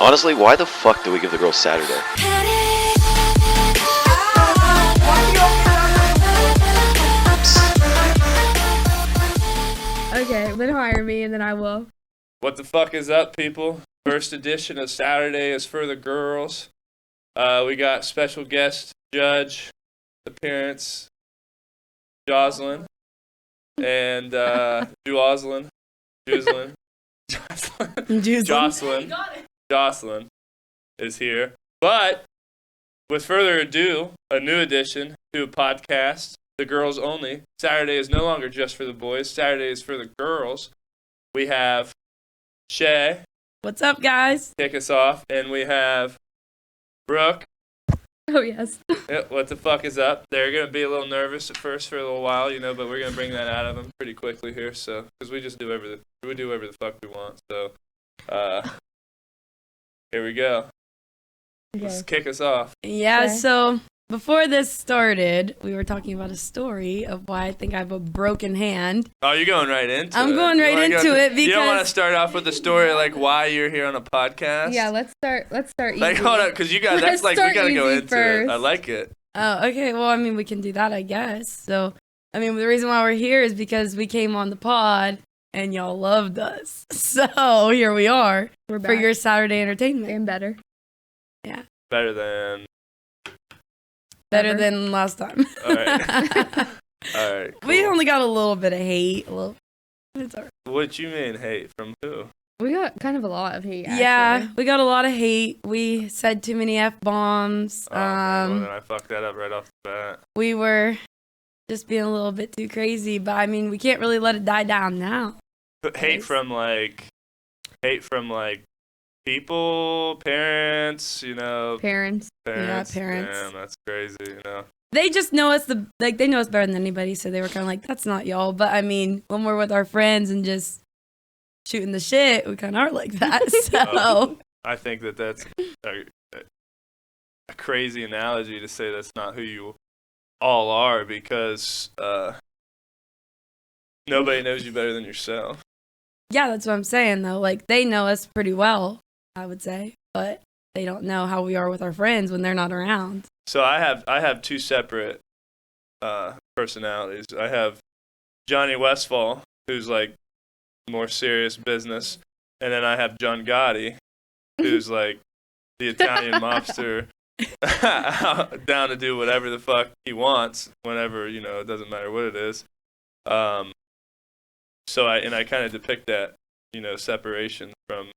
Honestly, why the fuck do we give the girls Saturday? Okay, then hire me and then I will. What the fuck is up, people? First edition of Saturday is for the girls. We got special guest judge appearance, Jocelyn, and Jocelyn is here. But with further ado, a new addition to a podcast, The Girls Only. Saturday is no longer just for the boys. Saturday is for the girls. We have Shay. What's up, guys? Kick us off. And we have Brooke. Oh, yes. What the fuck is up? They're going to be a little nervous at first for a little while, but we're going to bring that out of them pretty quickly here. So, because we just do whatever the fuck we want. So, here we go. Okay. Let's kick us off. Yeah, Okay. So before this started, we were talking about a story of why I think I have a broken hand. Oh, you're going right into it. I'm going right into it because... You don't want to start off with the story like why you're here on a podcast? Yeah, let's start easy. Like, hold up, because you guys, that's like, we got to go into first. it. I like it. Oh, okay. Well, I mean, we can do that, I guess. So, I mean, the reason why we're here is because we came on the pod and y'all loved us. So, here we are We're for back. your Saturday entertainment. And better. Yeah. Better than... Better Ever. than last time. All right. All right. Cool. We only got a little bit of hate. It's all right. What you mean hate? From who? We got kind of a lot of hate, actually. Yeah, we got a lot of hate. We said too many F-bombs. Oh, man, well, then I fucked that up right off the bat. We were just being a little bit too crazy, but I mean, we can't really let it die down now. But hate from people, parents, Parents. Yeah, parents. Damn, that's crazy, They just know us they know us better than anybody, so they were kind of like, that's not y'all. But I mean, when we're with our friends and just shooting the shit, we kind of are like that. So I think that's a crazy analogy to say that's not who you all are, because nobody knows you better than yourself. yeah, that's what I'm saying though. Like, they know us pretty well, I would say, but they don't know how we are with our friends when they're not around. So I have two separate personalities. I have Johnny Westfall, who's like more serious business, and then I have John Gotti, who's like the Italian mobster, down to do whatever the fuck he wants, whenever, it doesn't matter what it is. So I kind of depict that, separation from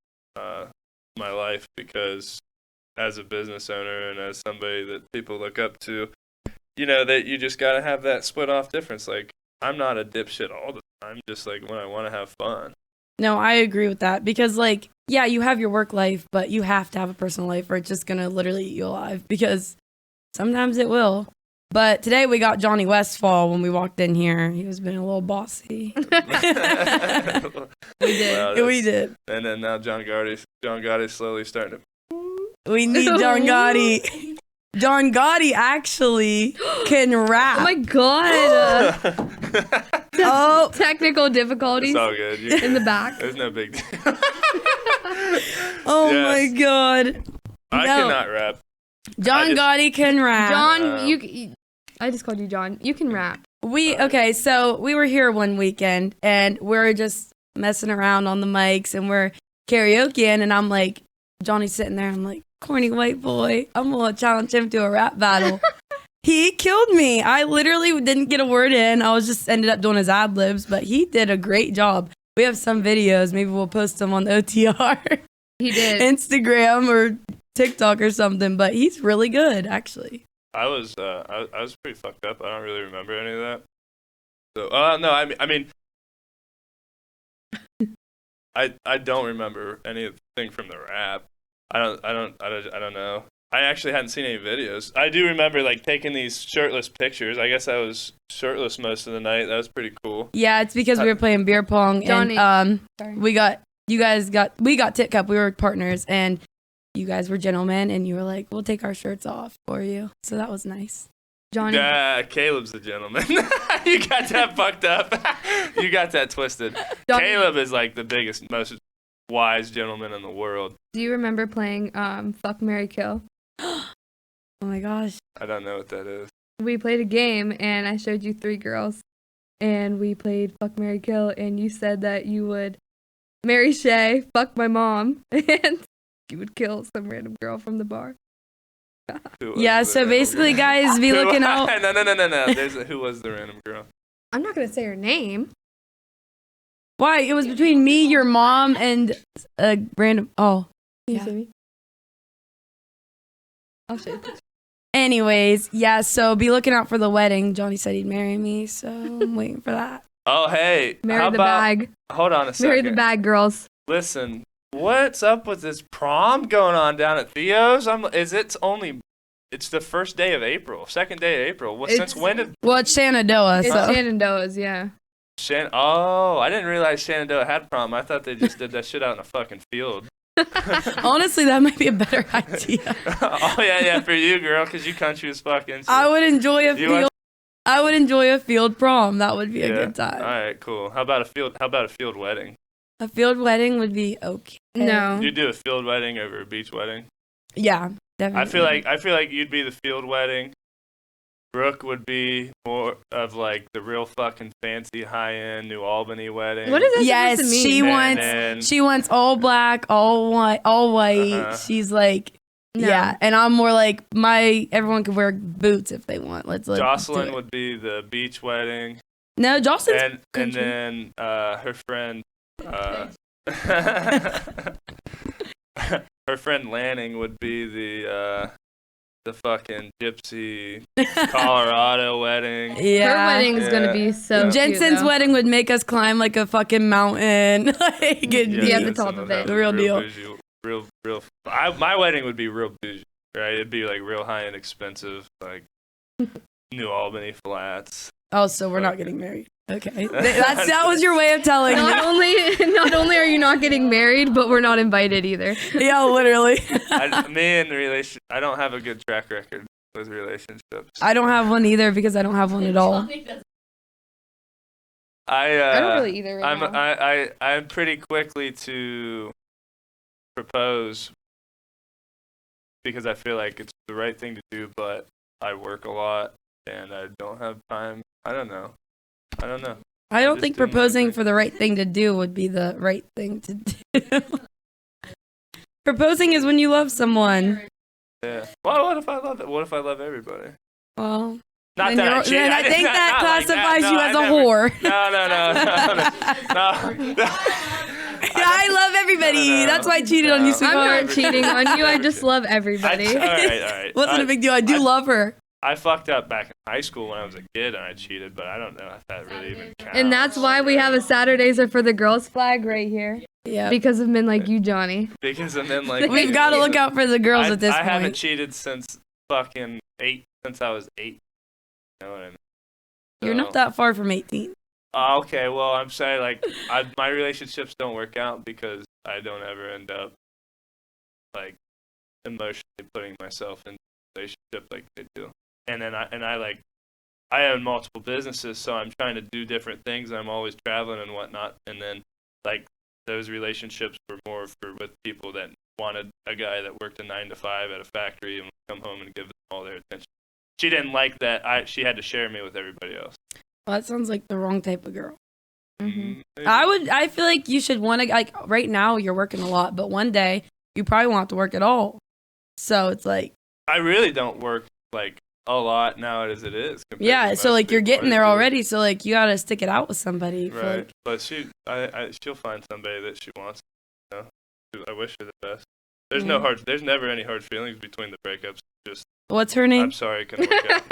my life, because as a business owner and as somebody that people look up to, that you just got to have that split off difference. Like, I'm not a dipshit all the time, just like when I want to have fun. No, I agree with that because, like, yeah, you have your work life, but you have to have a personal life or it's just going to literally eat you alive, because sometimes it will. But today we got Johnny Westfall when we walked in here. He was being a little bossy. We did. Well, We did. And then now John Gotti's slowly starting to... We need John Gotti. John Gotti actually can rap. Oh, my God. Oh. Technical difficulties It's all good. in the back. There's no big deal. Oh, Yes. my God. I No. cannot rap. John Gotti can rap. John, I just called you John. You can rap. Okay, so we were here one weekend and we're just messing around on the mics and we're karaokeing, and I'm like, Johnny's sitting there, I'm like, corny white boy, I'm gonna challenge him to a rap battle. He killed me. I literally didn't get a word in. I was just ended up doing his ad libs, but he did a great job. We have some videos. Maybe we'll post them on the OTR, He did. Instagram or TikTok or something. But he's really good, actually. I was pretty fucked up. I don't really remember any of that. So, no, I mean, I don't remember anything from the rap. I don't know. I actually hadn't seen any videos. I do remember like taking these shirtless pictures. I guess I was shirtless most of the night. That was pretty cool. Yeah, it's because we were playing beer pong, Johnny, and sorry. we got Tip Cup. We were partners, and you guys were gentlemen, and you were like, we'll take our shirts off for you. So that was nice. Johnny. Caleb's the gentleman. You got that fucked up. You got that twisted. Johnny. Caleb is like the biggest, most wise gentleman in the world. Do you remember playing Fuck, Marry, Kill? Oh my gosh. I don't know what that is. We played a game, and I showed you 3 girls. And we played Fuck, Marry, Kill, and you said that you would marry Shay, fuck my mom, and you would kill some random girl from the bar. Yeah, so basically, guys, be looking out. No. Who was the random girl? I'm not going to say her name. Why? It was between me, your mom, and a random. Oh. Can you Yeah. see me? I'll show you. Anyways, yeah, so be looking out for the wedding. Johnny said he'd marry me, so I'm waiting for that. Oh, hey. Marry how the about, bag. Hold on a second. Marry the bag, girls. Listen, what's up with this prom going on down at Theo's? It's the first day of April, second day of April. Well, since when did Well, it's Shenandoah, It's so. Shenandoah's, yeah. I didn't realize Shenandoah had prom. I thought they just did that shit out in a fucking field. Honestly, that might be a better idea. Oh yeah, for you, girl, because you country as fuck. I would enjoy a You field. I would enjoy a field prom. That would be a good All time. right, cool. How about a field wedding? A field wedding would be okay. No. You do a field wedding over a beach wedding? Yeah, definitely. I feel like you'd be the field wedding. Brooke would be more of like the real fucking fancy high-end New Albany wedding. What is that Yes, supposed to mean? she wants all black, all white, Uh-huh. She's like, No. yeah, and I'm more like everyone could wear boots if they want. Let's Jocelyn do it. would be the beach wedding, No, Jocelyn's and country. then her friend, her friend Lanning would be the fucking gypsy Colorado wedding. Yeah. Her wedding's going to be so cute, Jensen's though. wedding would make us climb like a fucking mountain. Like it'd Yeah, be at the top of it. The real deal. Bougie, real. My wedding would be real bougie, right? It'd be like real high and expensive, like New Albany flats. Oh, so we're not getting married. Okay, that was your way of telling me. Not only are you not getting married, but we're not invited either. Yeah, literally. I don't have a good track record with relationships. I don't have one either because I don't have one at all. I don't really either right now. I'm pretty quickly to propose because I feel like it's the right thing to do, but I work a lot and I don't have time. I don't know. I don't just think do my proposing thing. for the right thing to do would be the right thing to do. Proposing is when you love someone. Yeah. Well, what if I love it? What if I love everybody? Well, Not then, that you're- I cheat. then I think not that like classifies that. you No, as I a never- whore. No. I love everybody. No. That's why I cheated on you, I'm sweetheart. not cheating on you. I just love everybody. All right. Wasn't a big deal. I do love her. I fucked up back in high school when I was a kid and I cheated, but I don't know if that really even counts. And that's why we have a Saturdays are for the girls flag right here. Yeah. Because of men like you, Johnny. Because and then like We've got to look out for the girls at this I point. haven't cheated since fucking since I was 8. You know what I mean? You're not that far from 18. Okay, well, I'm saying like my relationships don't work out because I don't ever end up like emotionally putting myself in a relationship like they do. And then I own multiple businesses, so I'm trying to do different things. I'm always traveling and whatnot. And then like those relationships were more with people that wanted a guy that worked a 9 to 5 at a factory and would come home and give them all their attention. She didn't like that. She had to share me with everybody else. Well, that sounds like the wrong type of girl. Mm-hmm. I feel like you should want to, like, right now you're working a lot, but one day you probably won't have to work at all. So it's like. I really don't work like a lot now as it is. Yeah, so like you're getting there already. already, so like you gotta stick it out with somebody. For, Right, like, but she'll find somebody that she wants. You know? I wish her the best. There's there's never any hard feelings between the breakups. Just what's her name? I'm sorry, it couldn't work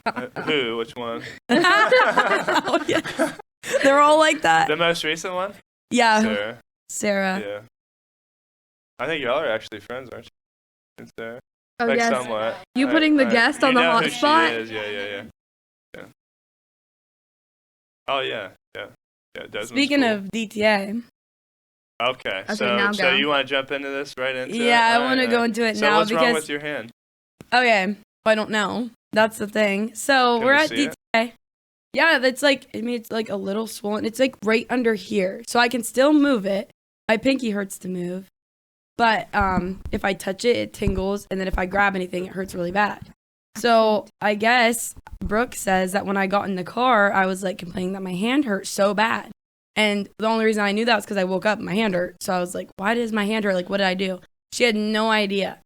out. Who? Which one? Oh, yeah. They're all like that. The most recent one? Yeah, Sarah. Sarah. Yeah. I think y'all are actually friends, aren't you? And Sarah. Oh, Like yes. somewhat. You putting the guest on the hot spot? She is. Yeah. Oh yeah. Desmond's Speaking cool. of DTA. Okay, now so go. you want to jump into this right into it? Yeah, I All want to right. go into it So now what's because. wrong with your hand? Okay, I don't know. That's the thing. So Can we're we at see DTA. Yeah, that's like, I mean, it's like a little swollen. It's like right under here. So I can still move it, my pinky hurts to move. But if I touch it, it tingles. And then if I grab anything, it hurts really bad. So I guess Brooke says that when I got in the car, I was like complaining that my hand hurt so bad. And the only reason I knew that was because I woke up and my hand hurt. So I was like, why does my hand hurt? Like, what did I do? She had no idea.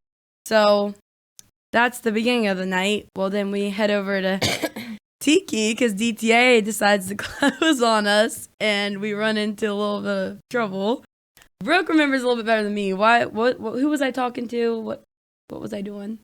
So that's the beginning of the night. Well, then we head over to Tiki because DTA decides to close on us and we run into a little bit of trouble. Brooke remembers a little bit better than me. Who was I talking to? What was I doing?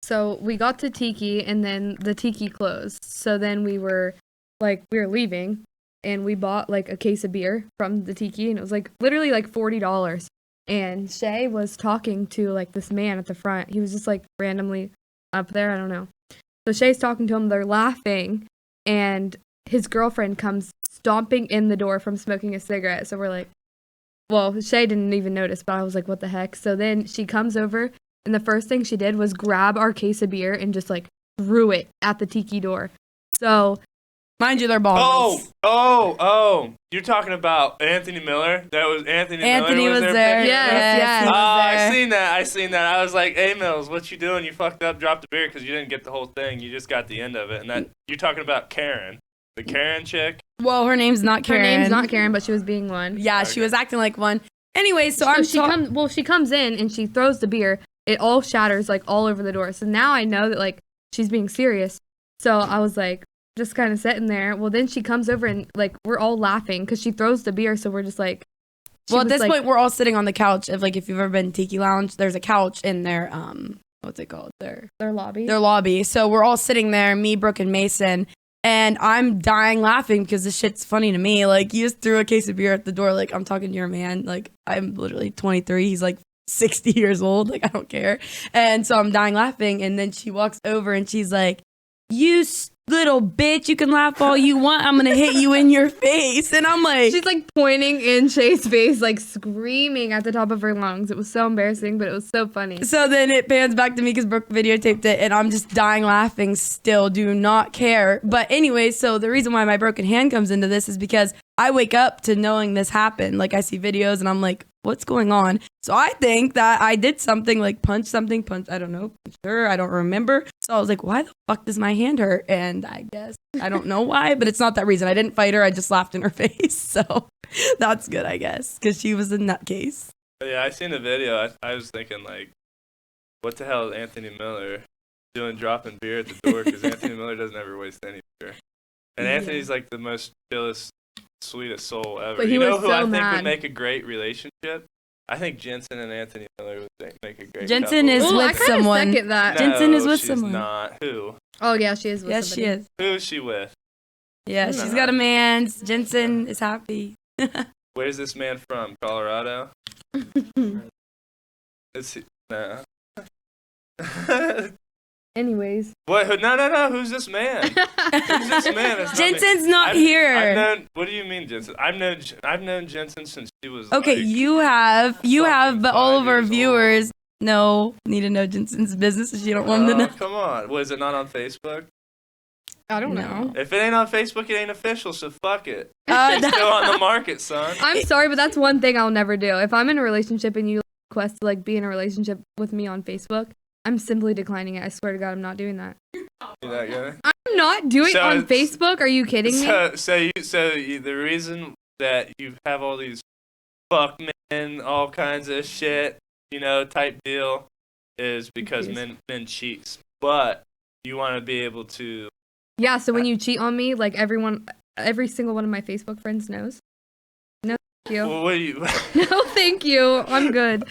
So we got to Tiki and then the Tiki closed. So then we were leaving and we bought like a case of beer from the Tiki and it was like literally like $40. And Shay was talking to like this man at the front. He was just like randomly up there. I don't know. So Shay's talking to him. They're laughing and his girlfriend comes stomping in the door from smoking a cigarette. So we're like, well, Shay didn't even notice, but I was like, what the heck? So then she comes over and the first thing she did was grab our case of beer and just like threw it at the Tiki door. So mind you, they're balls. Oh! You're talking about Anthony Miller? That was Anthony Miller was there. Yes. He was there. I seen that. I was like, hey, Mills, what you doing? You fucked up, dropped the beer because you didn't get the whole thing. You just got the end of it. And that you're talking about Karen, the Karen chick. Well, her name's not Karen. Her name's not Karen, but she was being one. Yeah, Okay. she was acting like one. Anyway, so she comes in and she throws the beer. It all shatters like all over the door. So now I know that like she's being serious. So I was like just kind of sitting there. Well, then she comes over and like we're all laughing because she throws the beer. So we're just like. Well, at this point, we're all sitting on the couch. If you've ever been Tiki Lounge, there's a couch in their what's it called? Their lobby. Their lobby. So we're all sitting there, me, Brooke, and Mason. And I'm dying laughing because this shit's funny to me. Like, you just threw a case of beer at the door. Like, I'm talking to your man. Like, I'm literally 23. He's like 60 years old. Like, I don't care. And so I'm dying laughing. And then she walks over and she's like, you little bitch, you can laugh all you want. I'm going to hit you in your face. And I'm like. She's like pointing in Shay's face, like screaming at the top of her lungs. It was so embarrassing, but it was so funny. So then it pans back to me because Brooke videotaped it and I'm just dying laughing still, do not care. But anyway, so the reason why my broken hand comes into this is because I wake up to knowing this happened. Like I see videos and I'm like, what's going on? So I think that I did something like punch, I don't know, sure, I don't remember. So I was like, why the fuck does my hand hurt? And I guess, I don't know why, but it's not that reason. I didn't fight her, I just laughed in her face. So that's good, I guess, because she was a nutcase. Yeah, I seen the video. I was thinking like, what the hell is Anthony Miller doing dropping beer at the door? Because Anthony Miller doesn't ever waste any beer. And Anthony's like the most chillest, sweetest soul ever. But he you know was who so I think mad. would make a great relationship? I think Jensen and Anthony Miller would make a great Jensen couple. is Ooh, I with kinda someone. second that. Jensen is with she's someone. Not. Who? Oh yeah, she is with Yes, somebody. she is. Who is she with? Yeah, she's got a man. Jensen is happy. Where's this man from? Colorado? Is he? No. Anyways. What? No. Who's this man? Who's this man? It's not me. Jensen's not I've here. known. What do you mean, Jensen? I've known Jensen since she was. Okay, like, you have, but all of 5 our years old. viewers need to know Jensen's business if you don't want them to know. Come on. Was it not on Facebook? I don't No. know. If it ain't on Facebook, it ain't official. So fuck it. Uh, It's still on the market, son. I'm sorry, but that's one thing I'll never do. If I'm in a relationship and you request to like be in a relationship with me on Facebook, I'm simply declining it. I swear to God, I'm not doing that. You that guy? I'm not doing it So on it's- Facebook. Are you kidding me? The reason that you have all these fuck men, all kinds of shit, type deal, is because Confused. men cheats. But you want to be able to. Yeah, so when you cheat on me, like every single one of my Facebook friends knows. No, thank you. Well, what do you? No, thank you. I'm good.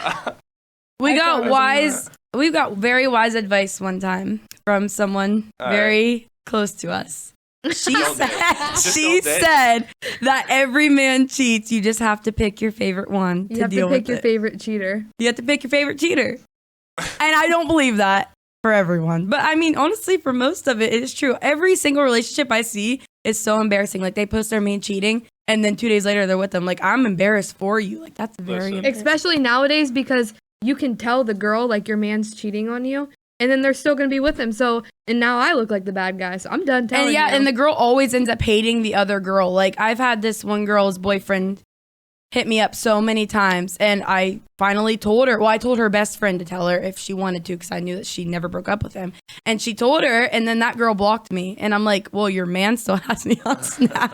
We've I got very wise advice one time from someone All very close to us. She Don't date. Just she don't date. said that every man cheats. You just have to pick your favorite one You to have deal to pick with your it. favorite cheater. You have to pick your favorite cheater. And I don't believe that for everyone. But I mean, honestly, for most of it, it is true. Every single relationship I see is so embarrassing. Like, they post their man cheating, and then 2 days later, they're with them. Like, I'm embarrassed for you. Like, that's very Listen. embarrassing. Especially nowadays because you can tell the girl, like, your man's cheating on you. and then they're still gonna be with him. So, and now I look like the bad guy. So I'm done telling And you. and the girl always ends up hating the other girl. Like, I've had this one girl's boyfriend hit me up so many times, and I finally told her. Well, I told her best friend to tell her if she wanted to, because I knew that she never broke up with him. And she told her, and then that girl blocked me. And I'm like, well, your man still has me on Snap,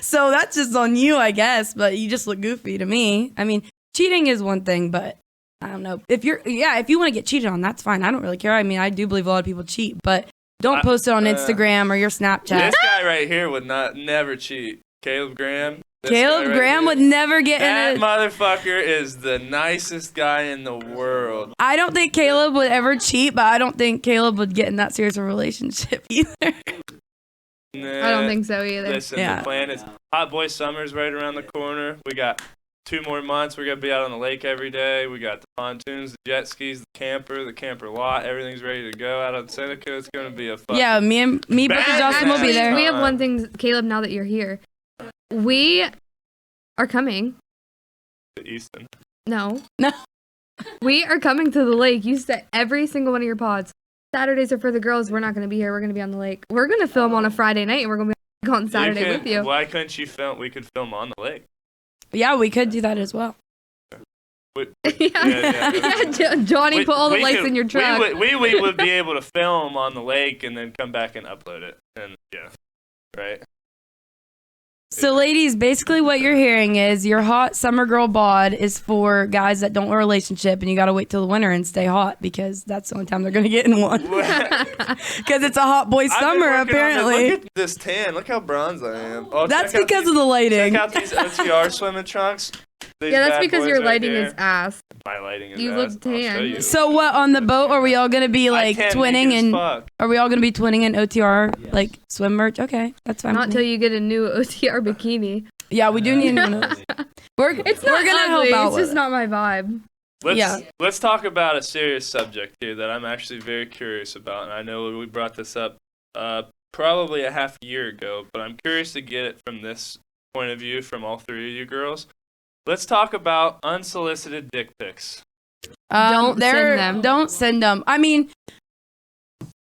so that's just on you, I guess. But you just look goofy to me. I mean, cheating is one thing, but I don't know. If you want to get cheated on, that's fine. I don't really care. I mean, I do believe a lot of people cheat, but don't post it on Instagram or your Snapchat. This guy right here would never cheat. Caleb Graham. Caleb Graham would never get that in a... motherfucker is the nicest guy in the world. I don't think Caleb would ever cheat, but I don't think Caleb would get in that serious of a relationship either. Nah, I don't think so either. Listen, Yeah. the plan is Hot Boy Summer's right around the corner. We got 2 more months. We're going to be out on the lake every day. We got the pontoons, the jet skis, the camper lot. Everything's ready to go out of Seneca. It's going to be a fun. Yeah, me, Brooke, and Justin will be there. We have one thing, Caleb. Now that you're here, we are coming. Easton. No. No. We are coming to the lake. You said every single one of your pods. Saturdays are for the girls. We're not going to be here. We're going to be on the lake. We're going to film on a Friday night, and we're going to be on Saturday with you. Why couldn't you film? We could film on the lake. Yeah, we could do that as well. Yeah. Johnny, put all the lights in your truck. We would be able to film on the lake and then come back and upload it. And yeah, right. So, ladies, basically what you're hearing is your hot summer girl bod is for guys that don't want a relationship, and you got to wait till the winter and stay hot, because that's the only time they're going to get in one. Because it's a hot boy summer, apparently. Look at this tan. Look how bronze I am. Oh, That's because of the lighting. Check out these OTR swimming trunks. Yeah, that's because your lighting is ass. My lighting is You ass. look I'll show tan. you. So what, on the boat, are we all going to be like twinning and are we all going to be twinning in OTR like swim merch? Okay, that's fine. Not until you get a new OTR bikini. Yeah, we do need a new one. We're It's not gonna ugly. help out It's with just it. not my vibe. Let's talk about a serious subject here that I'm actually very curious about, and I know we brought this up probably a half year ago, but I'm curious to get it from this point of view from all 3 of you girls. Let's talk about unsolicited dick pics. Don't send them. Don't send them. I mean,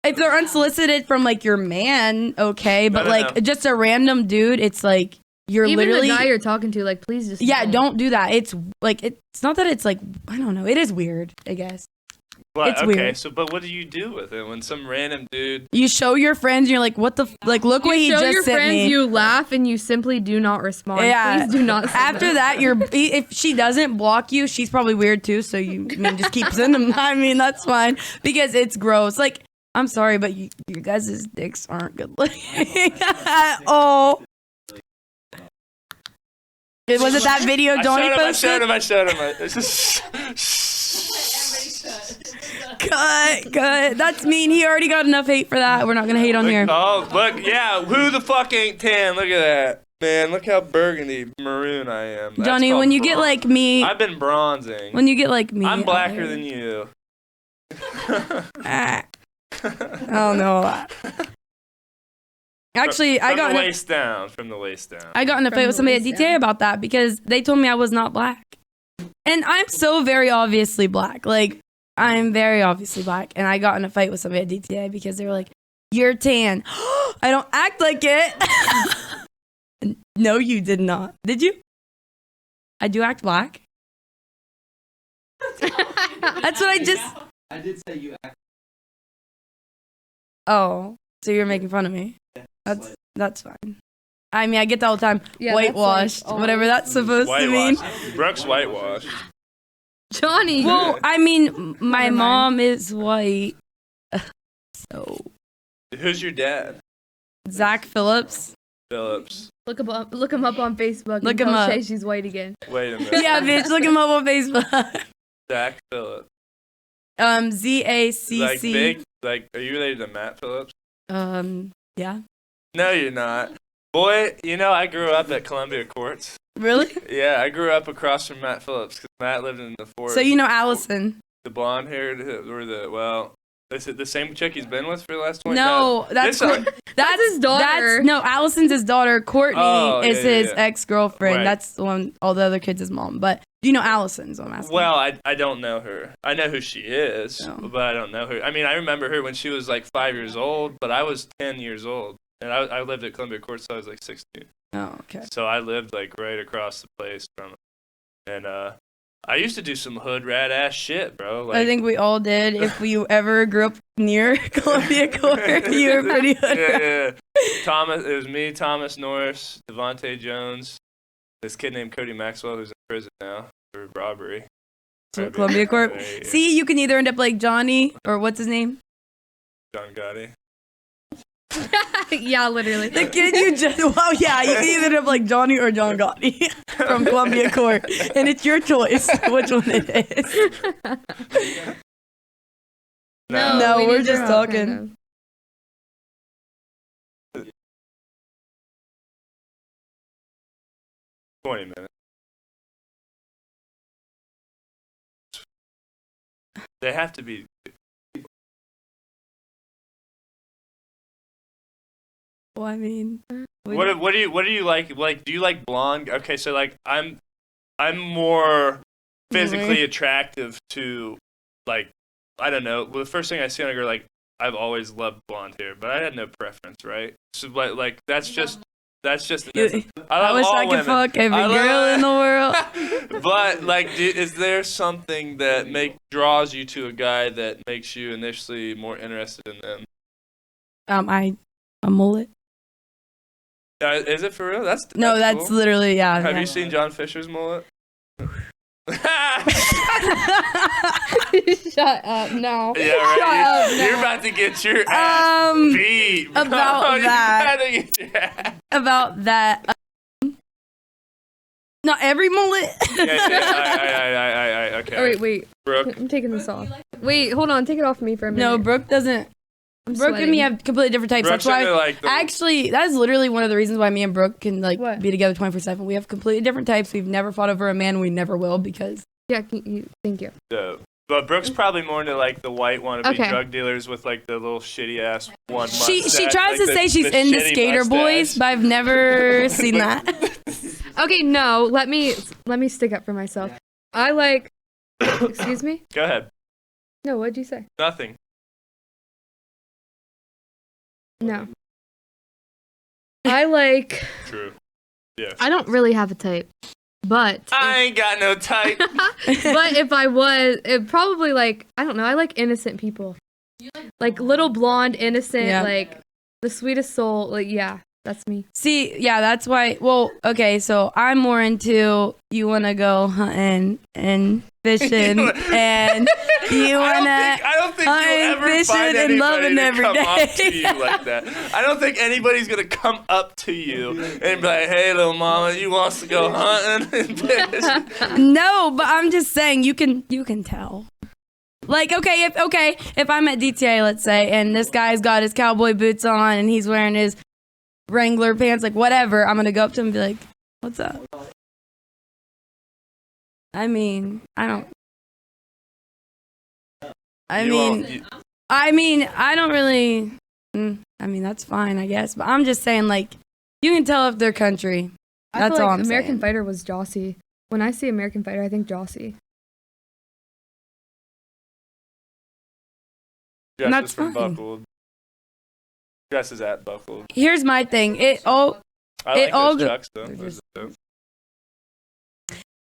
if they're unsolicited from like your man, okay, but No. just a random dude, it's like you're Even literally the guy you're talking to, like, please just don't do that. It's like it's not that it's like, I don't know. It is weird, I guess. But, It's okay, weird. so but what do you do with it when some random dude? You show your friends, you're like, what the like? Look what he show just your sent friends, me. you laugh, and you simply do not respond. Yeah. Please do not send After them. that, if she doesn't block you, she's probably weird too. So just keep sending them. I mean, that's fine because it's gross. Like, I'm sorry, but you guys' dicks aren't good looking at all. Was it that video Johnny posted? I showed him. Cut. That's mean. He already got enough hate for that. We're not gonna hate on here. Oh, look, yeah. Who the fuck ain't tan? Look at that. Man, look how burgundy maroon I am. That's Johnny, called when you get bronze. like me, I've been bronzing. when you get like me, I'm blacker than you. I don't know. Actually, I got from the waist down. From the waist down. I got in a fight with somebody at DTA about that because they told me I was not black. And I'm so very obviously black. Like, I'm very obviously black. And I got in a fight with somebody at DTA because they were like, you're tan. I don't act like it. No, you did not. Did you? I do act black. That's what I just... I did say you act. Oh, so you're making fun of me. That's fine. I mean, I get that all the time. Yeah, that's, whitewashed, like, whatever that's supposed to mean. Brooke's whitewashed. Johnny. Well, I mean, my Never mind. mom is white. So, Who's your dad? Zach Phillips. Phillips. Look him up on Facebook. Look and him tell up. Shay she's white again. Wait a minute. Yeah, bitch, look him up on Facebook. Zach Phillips. ZACC. Like big? Like, are you related to Matt Phillips? Yeah. No, you're not. Boy, I grew up at Columbia Courts. Really? Yeah, I grew up across from Matt Phillips because Matt lived in the forest. So you know Allison. The blonde haired, or Is it the same chick he's been with for the last 20? No, that's his daughter. No, Allison's his daughter. Courtney is his yeah. ex-girlfriend. Right. That's the one. All the other kids' his mom. But do you know Allison's? I'm asking. Well, I don't know her. I know who she is, Oh. but I don't know her. I mean, I remember her when she was like 5 years old, but I was 10 years old, and I lived at Columbia Court, so I was like 16. Oh, okay. So I lived like right across the place from her. And I used to do some hood rat ass shit, bro. Like, I think we all did. If you ever grew up near Columbia Court, you were pretty hood. yeah. Thomas, it was me, Thomas Norris, Devontae Jones, this kid named Cody Maxwell who's in prison now for robbery. So Columbia Court. Yeah. See, you can either end up like Johnny or what's his name? John Gotti. Yeah, literally. The kid you just. Well, yeah, you can either end up like Johnny or John Gotti from Columbia Court, and it's your choice which one it is. No, we we're need to just talk, talking. kind of. 20 minutes. They have to be. Well, I mean, What do you like? Like, do you like blonde? Okay, so like I'm more physically attractive to, like, I don't know. Well, the first thing I see on a girl, like, I've always loved blonde hair, but I had no preference, right? So like that's just I love wish all I could women. fuck every I girl in the world. But like, is there something that draws you to a guy that makes you initially more interested in them? A mullet. Is it for real? That's That's cool. literally, yeah. Have yeah. you seen John Fisher's mullet? Shut up, no. Yeah, right. Shut up, no. You're about to get your ass beat. Bro. About You're that. about to get your ass- About that. Not every mullet. Yeah. Okay. Oh, wait. Brooke. I'm taking this off. Wait, hold on. Take it off me for a minute. No, Brooke doesn't. I'm Brooke and me sweating. have completely different types. Brooke's That's why, into, like, the- actually, that is literally one of the reasons why me and Brooke can like What? be together 24/7. We have completely different types. We've never fought over a man. We never will because. Yeah, thank you. But Brooke's probably more into like the white wannabe Okay. drug dealers with like the little shitty ass one. She mustache, tries like to say she's the into shitty Skater mustache. Boys, but I've never seen that. Okay, no. Let me stick up for myself. I like. Excuse me. Go ahead. No, what'd you say? Nothing. No. I like. True. Yes. I don't really have a type, but. I ain't got no type. But if I was, it probably like I don't know. I like innocent people, like little blonde, innocent, Yeah. like the sweetest soul. Like yeah, that's me. See, yeah, that's why. Well, okay, so I'm more into you want to go hunting and fishing, and you want I don't think I'm you'll ever fishing find and anybody loving to every come day. up to you like that. I don't think anybody's gonna come up to you and be like, "Hey, little mama, you wants to go hunting and fish?" No, but I'm just saying you can tell. Like, if I'm at DTA, let's say, and this guy's got his cowboy boots on and he's wearing his Wrangler pants, like whatever, I'm gonna go up to him and be like, "What's up?" I mean, I don't. I mean, I don't really. I mean, that's fine, I guess. But I'm just saying, like, you can tell if they're country. I That's feel all like I'm American saying. Fighter was Jossie. When I see American Fighter, I think Jossie. Jess That's is from fine. Buckwood. Jess is at Buckwood. Here's my thing. I like It all those go- Chucks though. Those are dope.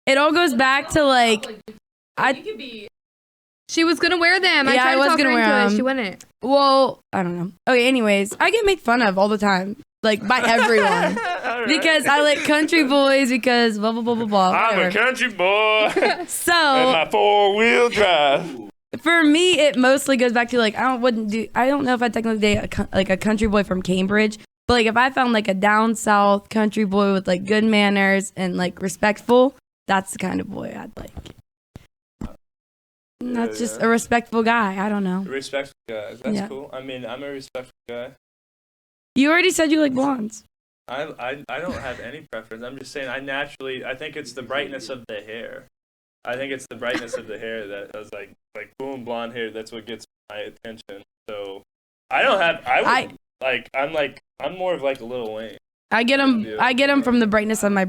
It all goes back to like, She was gonna wear them. I Yeah, tried I to was talk her gonna into wear it. them. She wouldn't. well, I don't know. Okay, anyways, I get made fun of all the time, like by everyone, All right. because I like country boys because blah blah blah blah blah. I'm a Whatever. country boy and So my 4-wheel drive. for me, it mostly goes back to like I don't know if I technically date a country boy from Cambridge, but like if I found like a down south country boy with like good manners and like respectful, that's the kind of boy I'd like. Not just a respectful guy. I don't know. Respectful guys. That's Yeah. cool. I mean, I'm a respectful guy. You already said you like blondes. I don't have any preference. I'm just saying I think it's the brightness of the hair. I think it's the brightness of the hair that is like boom, blonde hair. That's what gets my attention. So I'm more of like a Lil Wayne. I get them from the brightness of my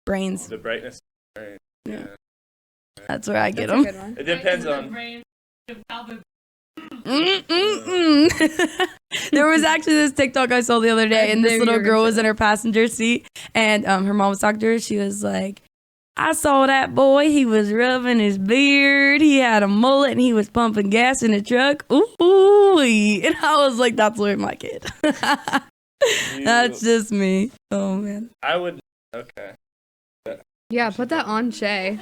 brains. The brightness. Right. Yeah. That's where I get That's a them. good one. It depends on. There was actually this TikTok I saw the other day, and this little girl was in her passenger seat, and her mom was talking to her. She was like, I saw that boy. He was rubbing his beard. He had a mullet, and he was pumping gas in the truck. Ooh, and I was like, that's where my kid. That's just me. Oh man. I would. Okay. Yeah, put that on Shay.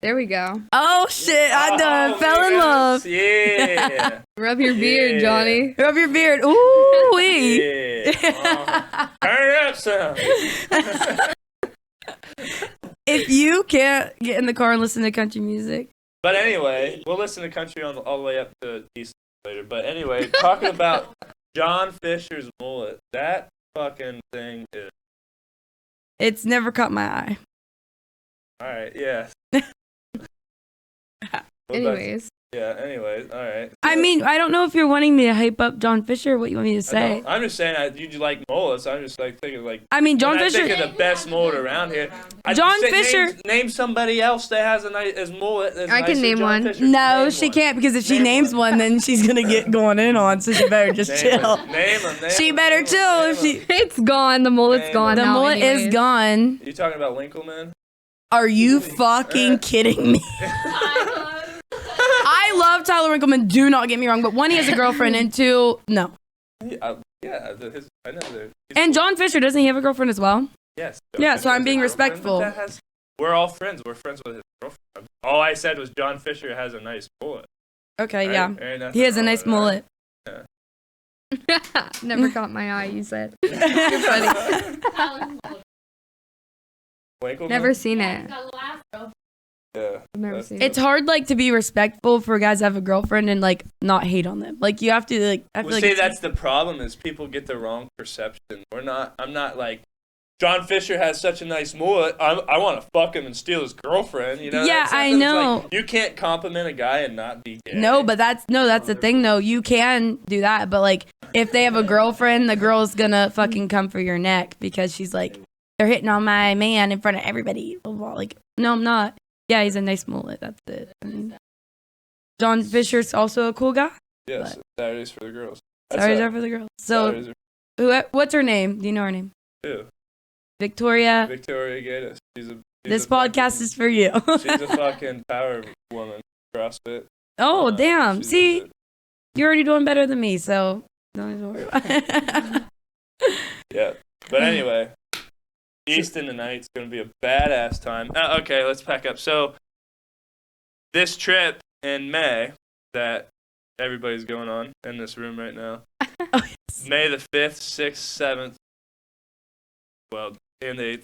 There we go. Oh shit! I done fell in love. Yeah. Rub your beard, Johnny. Rub your beard. Ooh wee. Yeah. Turn it up some. If you can't get in the car and listen to country music. But anyway, we'll listen to country all the way up to East later. But anyway, talking about John Fisher's mullet, that fucking thing is. It's never caught my eye. All right. Yeah. Anyways. Anyways. All right. I mean, I don't know if you're wanting me to hype up John Fisher. What you want me to say? I'm just saying you like mullets. I'm just like thinking like. I mean, John Fisher. I think of the best mullet around here. John Fisher. Name somebody else that has a nice mullet. I can name one. No, she can't because if she names one, then she's gonna get going in on. So she better just chill. Name them. She better chill if she. It's gone. The mullet's gone. The mullet is gone. You talking about Winkleman? Are you fucking kidding me? I love Tyler Winkleman. Do not get me wrong, but one, he has a girlfriend, and two, no. I know that. And John Fisher, doesn't he have a girlfriend as well? Yes. Yeah, so I'm being respectful. We're all friends. We're friends with his girlfriend. All I said was John Fisher has a nice mullet. Okay, right? yeah. He has a nice mullet. Yeah. Never caught my eye, you said. You're funny. Winkleman? Never seen it. Yeah. I've never seen It's hard, like, to be respectful for guys to have a girlfriend and, like, not hate on them. Like, you have to, like, I feel Well, like see, that's the problem is people get the wrong perception. I'm not like, John Fisher has such a nice mullet. I want to fuck him and steal his girlfriend. You know? Yeah, I know. Like, you can't compliment a guy and not be gay. No, but that's the thing, though. You can do that, but, like, if they have a girlfriend, the girl's gonna fucking come for your neck because she's like, they're hitting on my man in front of everybody. Like, no, I'm not. Yeah, he's a nice mullet. That's it. I mean, John Fisher's also a cool guy. Yes, Saturdays for the girls. Saturdays are for the girls. So, what's her name? Do you know her name? Who? Victoria. Victoria Gatus. This podcast is for you. She's a fucking power woman. CrossFit. Oh, damn. See, you're already doing better than me, so don't even worry about it. Yeah. But anyway, Easton tonight's going to be a badass time. Okay, let's pack up. So, this trip in May that everybody's going on in this room right now, May the 5th, 6th, 7th, well, and 8th,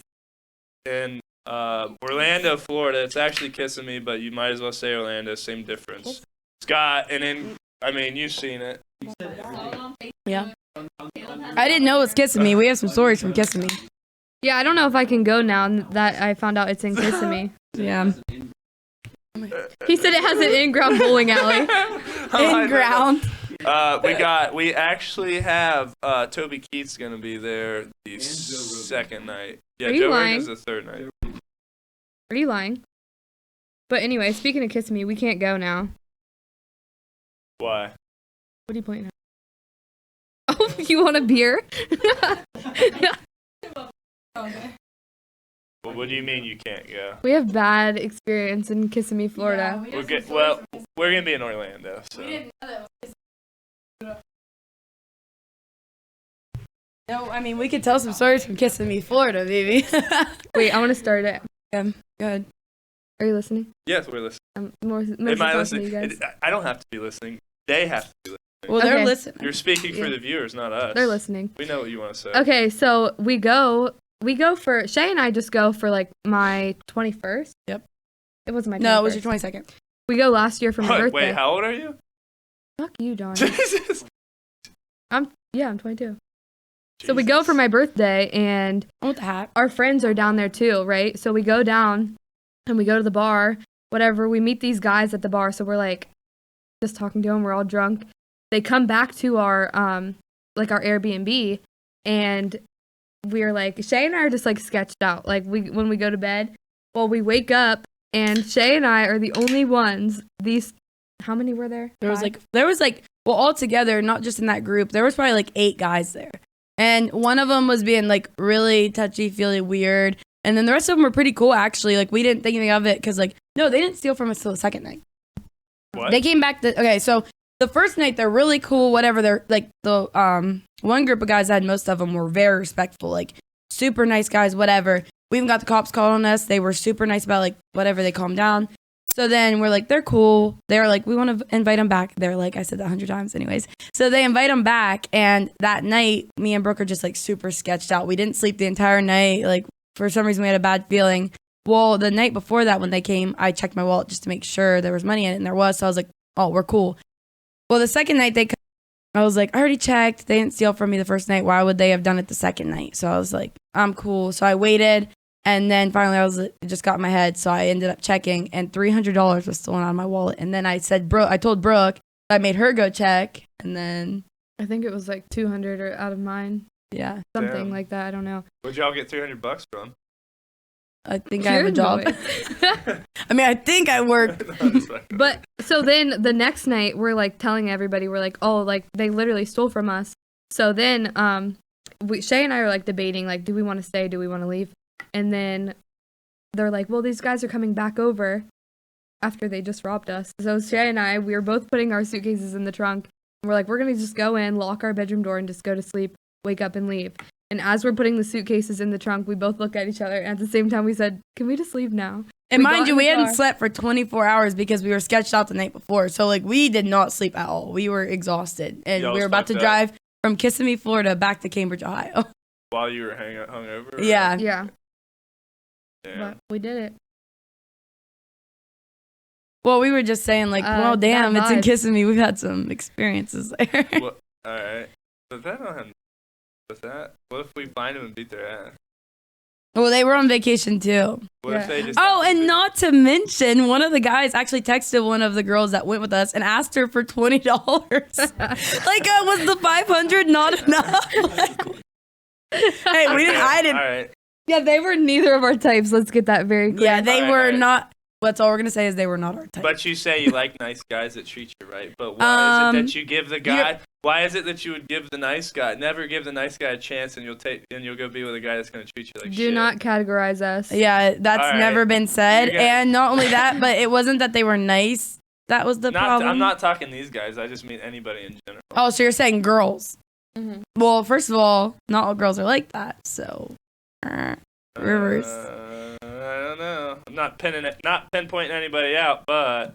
in Orlando, Florida. It's actually Kissing Me, but you might as well say Orlando, same difference. Scott, and then, I mean, you've seen it. Yeah. I didn't know it was Kissing Me. We have some stories from Kissing Me. Yeah, I don't know if I can go now that I found out it's in Kissimmee. Yeah. He said it has an in-ground bowling alley. In-ground. We actually have Toby Keith's gonna be there the second night. Yeah, Are you Joe lying? Rogan's the third night. Are you lying? But anyway, speaking of Kissimmee, we can't go now. Why? What are you pointing at? Oh, you want a beer? Well, what do you mean you can't go? We have bad experience in Kissimmee, Florida. We're gonna be in Orlando, so. No, I mean, we could tell some stories from Kissing Me, Florida, baby. Wait, I want to start it. Yeah, go ahead. Are you listening? Yes, we're listening. Am I listening? I don't have to be listening. They have to be listening. Well, they're listening. You're speaking for the viewers, not us. They're listening. We know what you want to say. Okay, so we go for, Shay and I just go for like my 21st. Yep. It wasn't my 21st. No, it was your 22nd. We go last year for my birthday. Wait, how old are you? Fuck you, Don. Jesus. I'm 22. So we go for my birthday, and I want the hat. Our friends are down there too, right? So we go down, and we go to the bar, whatever. We meet these guys at the bar, so we're like, just talking to them. We're all drunk. They come back to our like our Airbnb, and we're like, Shay and I are just like sketched out. Like when we go to bed, well, we wake up and Shay and I are the only ones. How many were there? There was like well, all together, not just in that group, there was probably like 8 guys there. And one of them was being like really touchy-feely weird. And then the rest of them were pretty cool, actually. Like, we didn't think anything of it because, like, no, they didn't steal from us till the second night. What? They came back. Okay, so the first night, they're really cool, whatever. They're like the one group of guys I had, most of them were very respectful, like super nice guys, whatever. We even got the cops called on us. They were super nice about like whatever. They calmed down. So then we're like, they're cool. They're like, we want to invite them back. They're like, I said that 100 times anyways. So they invite them back. And that night, me and Brooke are just like super sketched out. We didn't sleep the entire night. Like for some reason, we had a bad feeling. Well, the night before that, when they came, I checked my wallet just to make sure there was money in it. And there was. So I was like, oh, we're cool. Well, the second night I was like, I already checked. They didn't steal from me the first night. Why would they have done it the second night? So I was like, I'm cool. So I waited. And then finally, it just got in my head. So I ended up checking, and $300 was stolen out of my wallet. And then I told Brooke, I made her go check. And then I think it was like 200 or out of mine. Yeah. Something Damn. like that. I don't know. Where'd y'all get $300 from? I think I have a job. I mean, I think I work. But so then the next night, we're like telling everybody, we're like, oh, like they literally stole from us. So then Shay and I are like debating, like, do we want to stay? Do we want to leave? And then they're like, well, these guys are coming back over after they just robbed us. So Shay and I, we were both putting our suitcases in the trunk. And we're like, we're going to just go in, lock our bedroom door, and just go to sleep, wake up, and leave. And as we're putting the suitcases in the trunk, we both look at each other. And at the same time, we said, can we just leave now? And mind you, we hadn't car. slept for 24 hours because we were sketched out the night before. So, like, we did not sleep at all. We were exhausted. And Y'all we were about to fucked up. drive from Kissimmee, Florida, back to Cambridge, Ohio. While you were hungover? Or? Yeah. Yeah, Damn. but we did it. Well, we were just saying, like, well, damn, bad it's in vibes. Kissimmee. We've had some experiences there. Well, all right. But that don't have with that. What if we find them and beat their ass? Well, they were on vacation, too. What Yeah. if they just... Oh, and not to mention, one of the guys actually texted one of the girls that went with us and asked her for $20. Like, was the $500 not enough? Like, hey, I didn't. All right. Yeah, they were neither of our types. Let's get that very clear. Yeah, they Alright, were alright. not. That's all we're gonna say is they were not our type. But you say you like nice guys that treat you right. But why is it that you give the guy... Why is it that you would give the nice guy... Never give the nice guy a chance and you'll go be with a guy that's going to treat you like shit. Do not categorize us. Yeah, that's Alright. never been said. You're gonna- And not only that, but it wasn't that they were nice. That was the problem. I'm not talking these guys. I just mean anybody in general. Oh, so you're saying girls? Mhm. Well, first of all, not all girls are like that. So, reverse. I don't know. I'm not pinpointing anybody out, but...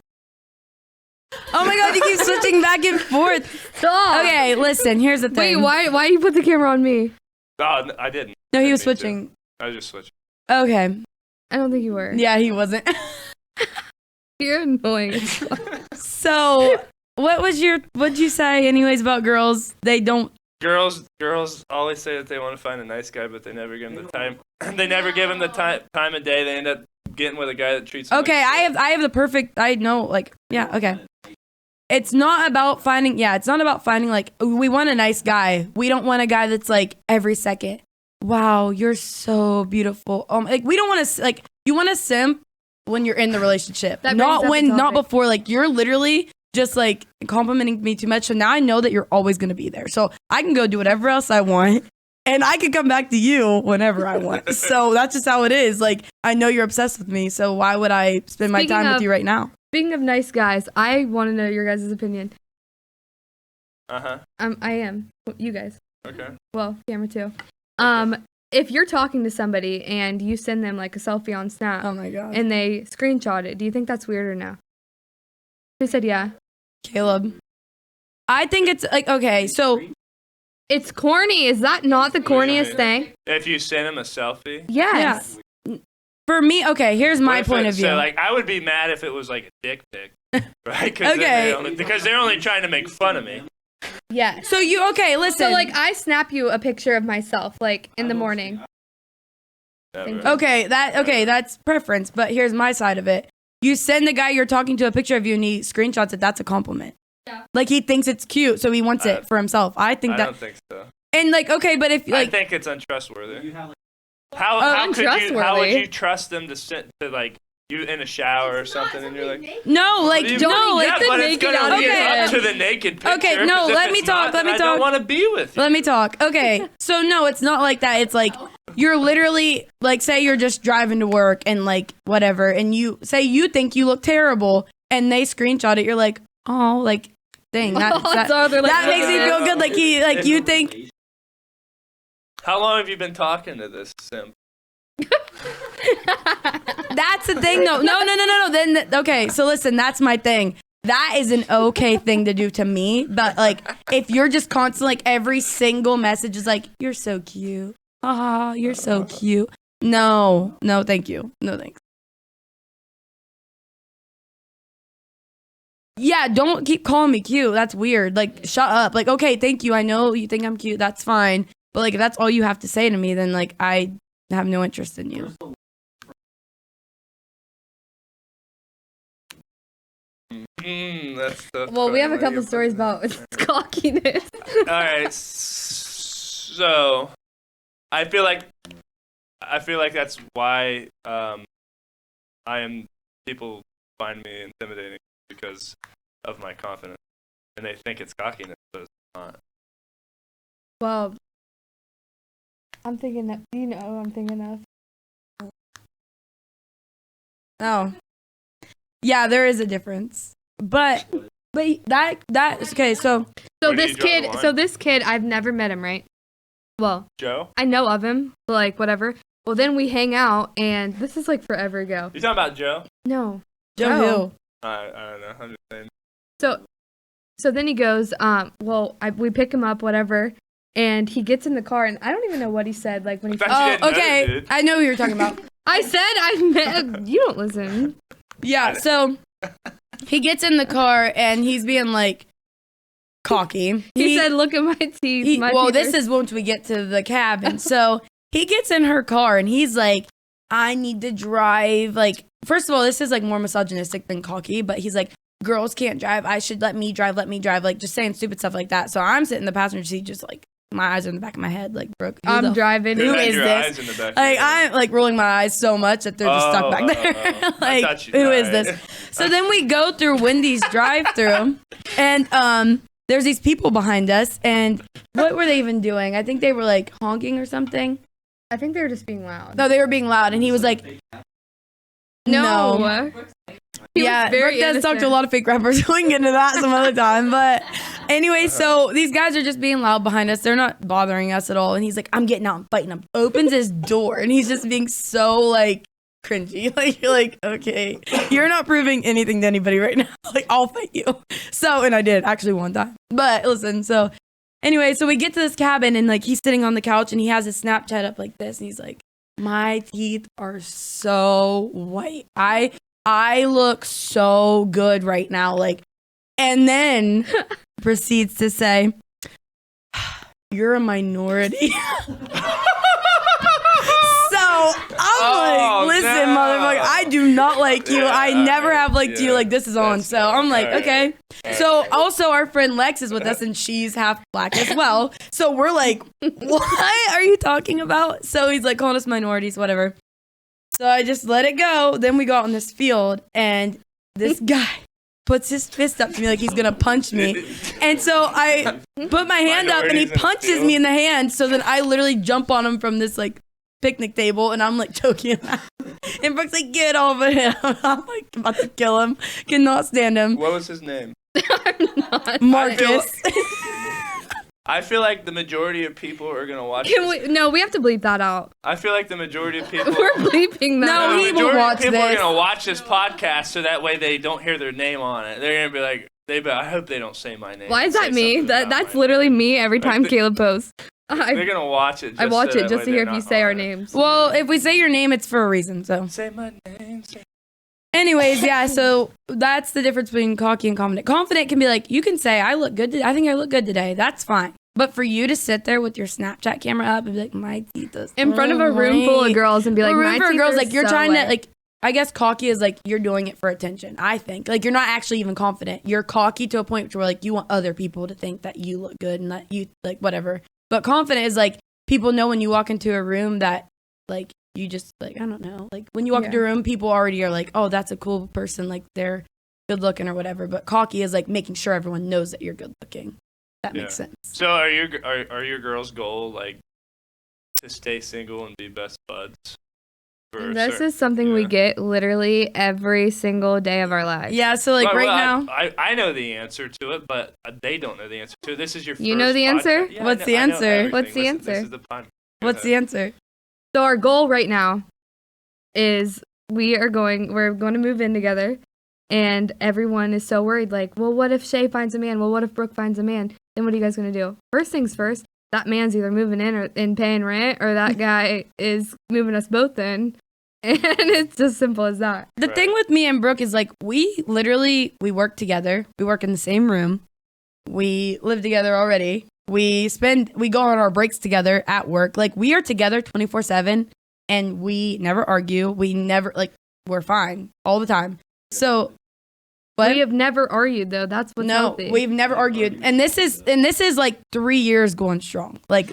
Oh my God, you keep switching back and forth. Stop. Okay, listen. Here's the Wait, thing. why you put the camera on me? Oh, I didn't. No, he Didn't was mean to. switching. I was just switching. Okay. I don't think you were. Yeah, he wasn't. You're annoying. as fuck. So, what'd you say anyways about girls? They don't. Girls always say that they want to find a nice guy, but they never give him the time. They never give him the time of day. They end up getting with a guy that treats them Okay, like shit. I have the perfect. I know, like, yeah, okay. It's not about finding. Yeah, it's not about finding like we want a nice guy. We don't want a guy that's like every second. Wow, you're so beautiful. Like we don't want to like you want to simp when you're in the relationship, That not brings up when, the not topic. before. Like you're literally just like complimenting me too much. So now I know that you're always gonna be there. So I can go do whatever else I want. And I can come back to you whenever I want. So that's just how it is. Like, I know you're obsessed with me, so why would I spend my Speaking time of- with you right now? Speaking of nice guys, I want to know your guys' opinion. Uh-huh. I am. You guys. Okay. Well, camera too. If you're talking to somebody and you send them like a selfie on Snap Oh my God. and they screenshot it, do you think that's weird or no? Who said yeah? Caleb. I think it's like, okay, so It's corny. Is that not the corniest thing? If you send him a selfie. Yes. for me, okay, here's my What if point it- of view. So, like, I would be mad if it was like a dick pic, right? Okay. Because they're only trying to make fun of me. Yes. So you, okay, listen. So like I snap you a picture of myself like in the morning. Never. okay, that's preference, but here's my side of it. You send the guy you're talking to a picture of you and he screenshots it, that's a compliment. Like he thinks it's cute, so he wants it for himself. I think I that. don't think so. And like, okay, but if I like, think it's untrustworthy. How would you trust them to sit to like you in a shower or something and you're like no, like yeah, no, like but it's gonna lead okay. up to the naked picture. Okay, no, 'cause if let me it's talk, not, let me then talk. I don't want to be with you. Let me talk. Okay, so no, it's not like that. It's like you're literally like, say you're just driving to work and like whatever, and you say you think you look terrible, and they screenshot it. You're like, oh, like, dang, that makes me feel good. Like you think. How long have you been talking to this simp? That's the thing, though. No. Then okay, so listen, that's my thing. That is an okay thing to do to me, but like if you're just constantly like every single message is like, you're so cute. Ah, you're so cute. No, thank you. No thanks. Yeah, don't keep calling me cute. That's weird. Like, shut up. Like, okay, thank you. I know you think I'm cute. That's fine. But like, if that's all you have to say to me, then like I have no interest in you. That's the Well, we have a couple stories about cockiness. All right, so I feel like that's why people find me intimidating because of my confidence, and they think it's cockiness, but it's not. Well, I'm thinking that I'm thinking of. Oh, yeah, there is a difference, but that's okay. So this kid, I've never met him, right? Well, Joe, I know of him, but like whatever. Well, then we hang out, and this is like forever ago. you talking about Joe? No, Joe who? I don't know. I'm just saying. So then he goes, we pick him up, whatever, and he gets in the car, and I don't even know what he said, like when he. Oh, okay, dude. I know who you're talking about. I said I met. You don't listen. Yeah, so he gets in the car and he's being like cocky. He said, "Look at my teeth." This is once we get to the cabin. So he gets in her car and he's like, "I need to drive." Like, first of all, this is like more misogynistic than cocky, but he's like, "Girls can't drive. I should let me drive. Like just saying stupid stuff like that." So I'm sitting in the passenger seat, just like my eyes are in the back of my head, like Brooke. I'm driving. Who is this? Like I'm like rolling my eyes so much that they're just stuck back there. Like who is this? So then we go through Wendy's drive-through, and there's these people behind us, and what were they even doing? I think they were like honking or something. I think they were just being loud. No, they were being loud, and he was like, "No." Yeah, Brooke does talk to a lot of fake rappers. We can get into that some other time. But anyway, so these guys are just being loud behind us. They're not bothering us at all. And he's like, I'm getting out and fighting him. Opens his door and he's just being so like cringy. Like you're like, okay, you're not proving anything to anybody right now. Like I'll fight you. So, and I did actually one time. But listen, so anyway, so we get to this cabin and like he's sitting on the couch and he has his Snapchat up like this. And he's like, my teeth are so white. I look so good right now, like, and then proceeds to say, "You're a minority." So I'm like, "Listen, motherfucker, I do not like you. I never have liked you. Like this is on." So I'm like, "Okay." So also our friend Lex is with us, and she's half black as well. So we're like, "What are you talking about?" So he's like calling us minorities, whatever. So I just let it go. Then we go out in this field, and this guy puts his fist up to me like he's going to punch me. And so I put my hand up, and he punches me in the hand. So then I literally jump on him from this, like, picnic table, and I'm, like, choking him out. And Brooke's like, get off of him. I'm, like, about to kill him. Cannot stand him. What was his name? I'm not. Marcus. I feel like the majority of people are gonna watch. No, we have to bleep that out. I feel like the majority of people. We're bleeping that. No, out. he will watch people this. are gonna watch this podcast, so that way they don't hear their name on it. They're gonna be like, I hope they don't say my name. Why is that me? That's literally me every time Caleb posts. They're gonna watch it. I watch it just to hear if you say our names. Well, if we say your name, it's for a reason. So say my name. Anyways, yeah, so that's the difference between cocky and confident. Confident can be like, you can say, I look good. I think I look good today. That's fine. But for you to sit there with your Snapchat camera up and be like, my teeth is in front of a room full of girls and be like, my teeth girls, are like you're so trying white. to like, I guess cocky is like you're doing it for attention. I think like you're not actually even confident. You're cocky to a point where like you want other people to think that you look good and that you like whatever. But confident is like people know when you walk into a room that like you just like I don't know like when you walk into a room people already are like oh that's a cool person like they're good looking or whatever. But cocky is like making sure everyone knows that you're good looking. That makes sense. So are your girls' goal like to stay single and be best buds? This is something we get literally every single day of our lives. Yeah, so like now. I know the answer to it, but they don't know the answer to it. This is your first You know the answer? Yeah, What's the answer? What's the answer? This is the podcast. What's the answer? So our goal right now is we're going to move in together, and everyone is so worried like, well, what if Shay finds a man? Well, what if Brooke finds a man? Then what are you guys going to do? First things first, that man's either moving in or in paying rent, or that guy is moving us both in. And it's just simple as that. The thing with me and Brooke is like we work together. We work in the same room. We live together already. We go on our breaks together at work. Like we are together 24/7 and we never argue. We never like we're fine all the time. So we have never argued though. That's what's healthy. We've never argued. And this is like 3 years going strong. Like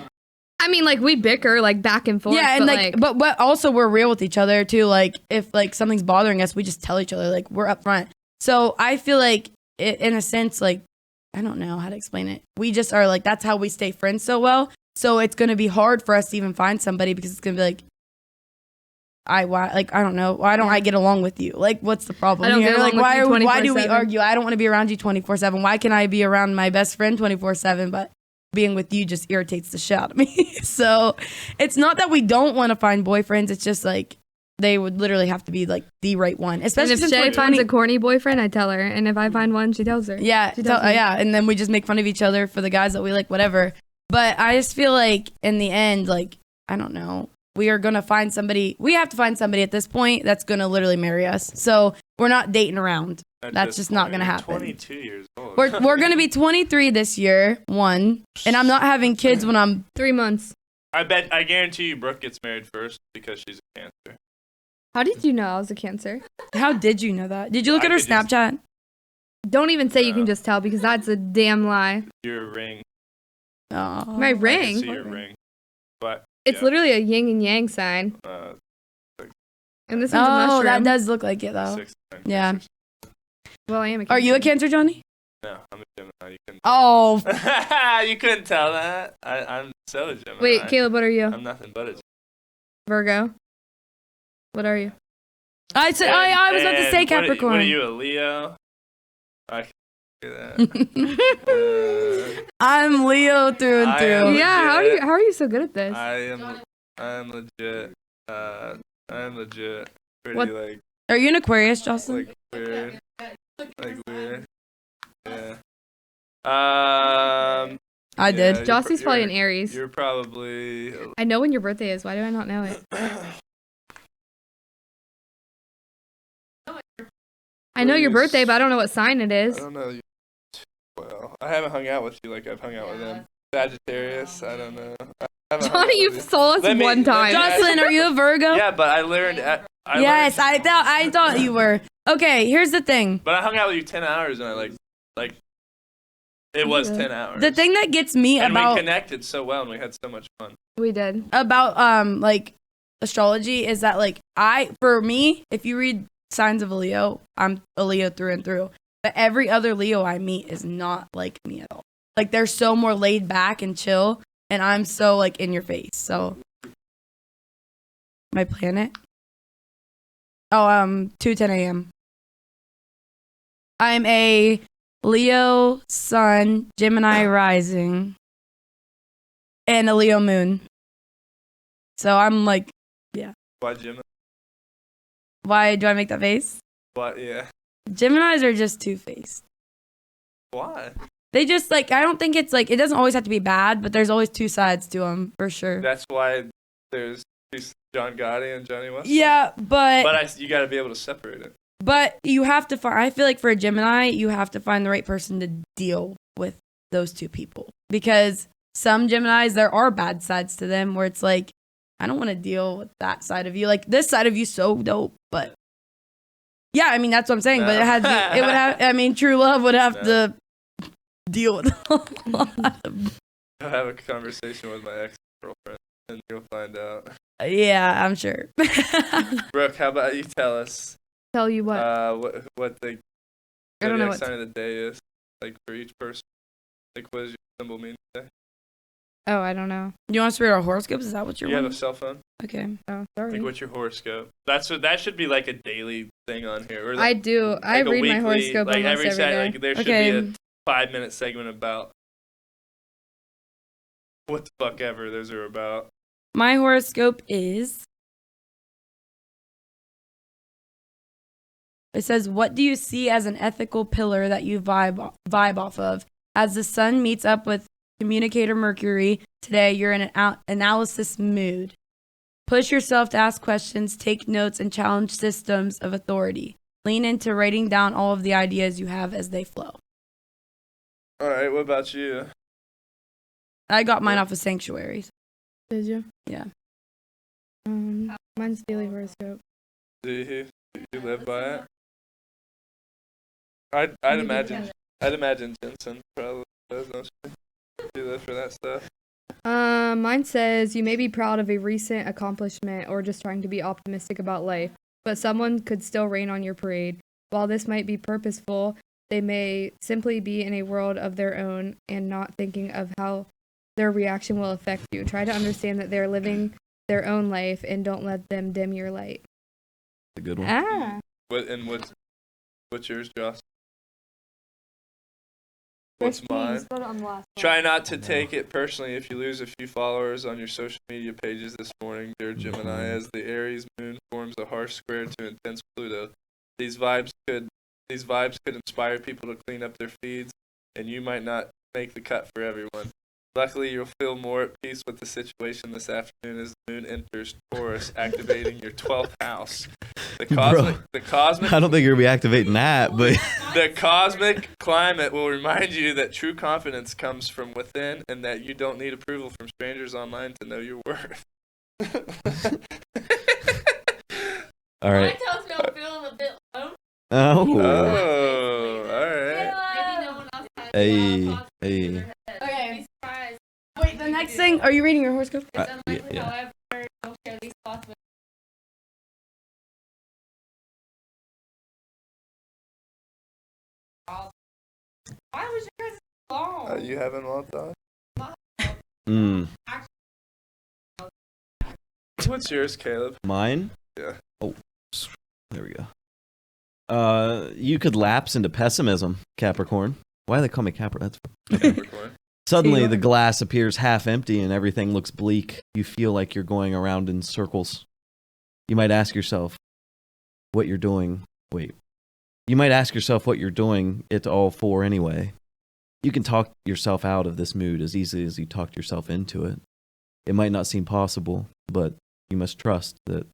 I mean, like, we bicker, like, back and forth. Yeah, and, but also we're real with each other, too. Like, if, like, something's bothering us, we just tell each other. Like, we're upfront. So I feel like, in a sense, like, I don't know how to explain it. We just are, like, that's how we stay friends so well. So it's going to be hard for us to even find somebody because it's going to be like, I don't know. Why don't I get along with you? Like, what's the problem I don't here? get along Like, with you why do we 24/7? argue? I don't want to be around you 24/7. Why can I be around my best friend 24/7, but being with you just irritates the shit out of me. So it's not that we don't want to find boyfriends. It's just like they would literally have to be like the right one. Especially and if Shay finds a corny boyfriend, I tell her. And if I find one, she tells her. Yeah, yeah. And then we just make fun of each other for the guys that we like, whatever. But I just feel like in the end, like, I don't know. We are going to find somebody. We have to find somebody at this point that's going to literally marry us. So we're not dating around. That's just not going to happen. 22 years old. We're going to be 23 this year, and I'm not having kids when I'm 3 months. I guarantee you Brooke gets married first because she's a Cancer. How did you know I was a Cancer? How did you know that? Did you look at her Snapchat? Don't even say you can just tell because that's a damn lie. Your ring. Oh. My I ring? can see your ring. But it's literally a yin and yang sign. And this one's a mushroom. That does look like it though. Yeah. Well, I am a Cancer. Are you a Cancer, Johnny? No, I'm a Gemini. You couldn't. Oh. You couldn't tell that. I'm so a Gemini. Wait, Caleb, what are you? I'm nothing but a Gemini. Virgo. What are you? I was about to say Capricorn. What are you, a Leo? I can do that. I'm Leo through and through. Yeah, how are you so good at this? I'm legit. I'm legit. Pretty What? like. Are you an Aquarius, Jocelyn? Like weird. Like weird. Yeah. I did. Yeah, Jocelyn's probably an Aries. You're probably. I know when your birthday is. Why do I not know it? I know your birthday, but I don't know what sign it is. I don't know you. Well, I haven't hung out with you like I've hung out with them. Sagittarius, I don't know. Johnny, you've sold us one time. Jocelyn, are you a Virgo? Yeah, but I learned. Yes, I thought you were. Okay, here's the thing. But I hung out with you 10 hours and I like it was 10 hours. The thing that gets me and about we connected so well and we had so much fun. We did. About like astrology is that like for me, if you read signs of a Leo, I'm a Leo through and through. But every other Leo I meet is not like me at all. Like they're so more laid back and chill, and I'm so like in your face. So my planet. Oh, 2:10 a.m. I'm a Leo Sun, Gemini rising, and a Leo moon. So I'm like, yeah. Why Gemini? Why do I make that face? What? Yeah. Geminis are just two-faced. Why? They just like, I don't think it's like, it doesn't always have to be bad, but there's always two sides to them for sure. That's why there's John Gotti and Johnny West. Yeah, but you got to be able to separate it. But you have to find, I feel like for a Gemini, you have to find the right person to deal with those two people. Because some Geminis, there are bad sides to them where it's like, I don't want to deal with that side of you. Like, this side of you so dope, but Yeah, I mean that's what I'm saying. No. But it would have. I mean, true love would have to deal with a lot of. I'll have a conversation with my ex-girlfriend, and you'll find out. Yeah, I'm sure. Brooke, how about you tell us Tell you what. what the I don't know zodiac what. sign of the day is, like for each person? Like, what does your symbol mean today? Oh, I don't know. You want us to read our horoscopes? Is that what you're You have a wanting? cell phone? Okay. Oh, sorry. Like, what's your horoscope? That should be like a daily thing on here. Or I like, do. I like a read my weekly, horoscope like almost every day. Like, there should Okay. be a 5-minute segment about what the fuck ever those are about. My horoscope is. It says, "What do you see as an ethical pillar that you vibe off of? As the sun meets up with communicator Mercury today, you're in an analysis mood. Push yourself to ask questions, take notes, and challenge systems of authority. Lean into writing down all of the ideas you have as they flow." All right, what about you? I got mine off of Sanctuaries. Did you? Yeah. Mine's daily horoscope. Do you live by it? I'd imagine Jensen probably does, don't she? Do that for that stuff. Mine says you may be proud of a recent accomplishment or just trying to be optimistic about life, but someone could still rain on your parade. While this might be purposeful, they may simply be in a world of their own and not thinking of how their reaction will affect you. Try to understand that they're living their own life and don't let them dim your light. A good one. Ah. What's yours, Josh? What's mine? Try not to take it personally if you lose a few followers on your social media pages this morning, dear Gemini, as the Aries moon forms a harsh square to intense Pluto. These vibes could inspire people to clean up their feeds, and you might not make the cut for everyone. Luckily, you'll feel more at peace with the situation this afternoon as the moon enters Taurus, activating your 12th house. The cosmic I don't think you're reactivating that, but the cosmic climate will remind you that true confidence comes from within and that you don't need approval from strangers online to know your worth. all right. Mine tells me I'm feeling a bit low. Oh. All right. Maybe no one else has Hey, thoughts hey. in their head. Okay. Be surprised. Wait, the next thing. Are you reading your horoscope? It's Yeah, unlikely, yeah. however, don't share these thoughts with Why was yours so long? You having one thought? Mm. What's yours, Caleb? Mine? Yeah. Oh, there we go. You could lapse into pessimism, Capricorn. Why do they call me Capricorn? That's Capricorn. Suddenly, the glass appears half empty and everything looks bleak. You feel like you're going around in circles. You might ask yourself what you're doing. You might ask yourself what you're doing it all for anyway. You can talk yourself out of this mood as easily as you talked yourself into it. It might not seem possible, but you must trust that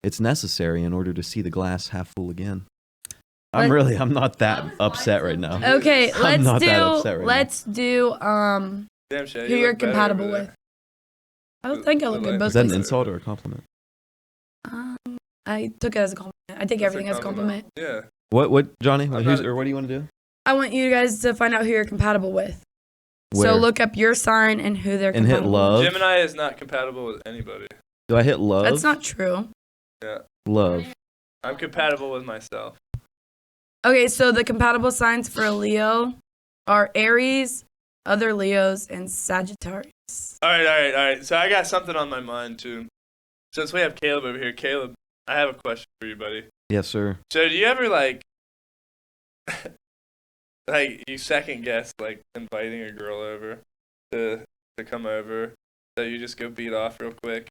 it's necessary in order to see the glass half full again. I'm not that upset right now. Okay, I'm not that upset right let's do Damn, Shay, who you you're look better compatible over with. there. I don't think I look good both Is that an places. insult or a compliment? I took it as a compliment. I take everything as a compliment. Yeah. What, Johnny? I'm What not- do you want to do? I want you guys to find out who you're compatible with. Where? So look up your sign and who they're And hit compatible love. with. Gemini is not compatible with anybody. Do I hit love? That's not true. Yeah. Love. I'm compatible with myself. Okay, so the compatible signs for a Leo are Aries, other Leos, and Sagittarius. All right. So I got something on my mind, too. Since we have Caleb over here, Caleb, I have a question for you, buddy. Yes, sir. So do you ever, you second guess, inviting a girl over to come over, so you just go beat off real quick?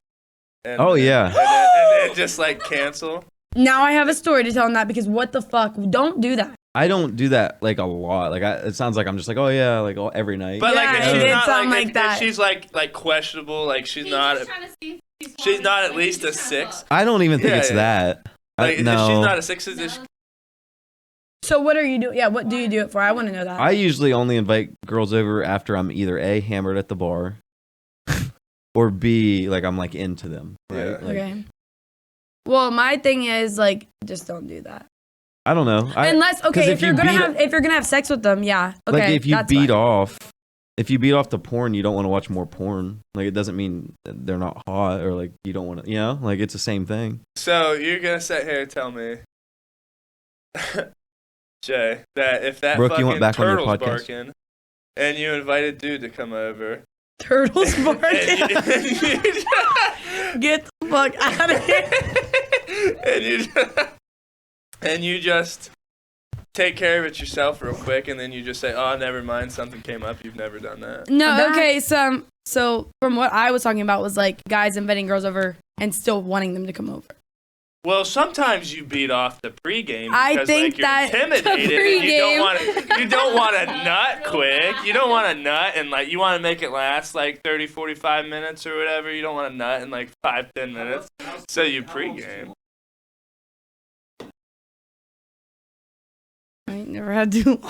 And, Oh, yeah. And then just, cancel? Now I have a story to tell on that because what the fuck? Don't do that. I don't do that a lot. It sounds like I'm just oh yeah, every night. But Yeah, if it she's did not sound if like that. she's questionable, she's not just trying to see if she's not at least a 6. I don't even think Yeah, it's yeah. that. If she's No. not a 6, is this? So what are you doing? Yeah, what do you do it for? I want to know that. I usually only invite girls over after I'm either A, hammered at the bar, or B, I'm into them. Right? Yeah. Like, Okay. Well, my thing is just don't do that. I don't know. Unless, okay, 'cause if you're gonna have sex with them, yeah. Okay, like if you that's beat fine. off, the porn, you don't want to watch more porn. Like it doesn't mean that they're not hot or like you don't want to, like it's the same thing. So you're gonna sit here and tell me, Jay, that if that Brooke, you fucking want back on your turtle's podcast? barking, and you invited dude to come over, Turtles and barking. Get the fuck out of here. and you just take care of it yourself real quick, and then you just say, "Oh, never mind, something came up." You've never done that. No, okay, so from what I was talking about was like guys inviting girls over and still wanting them to come over. Well, sometimes you beat off the pregame because I think like, you're that intimidated the and pregame. you don't want to nut quick. You don't want to nut and like you want to make it last like 30, 45 minutes or whatever. You don't want to nut in like 5, 10 minutes. So you pregame. I ain't never had to.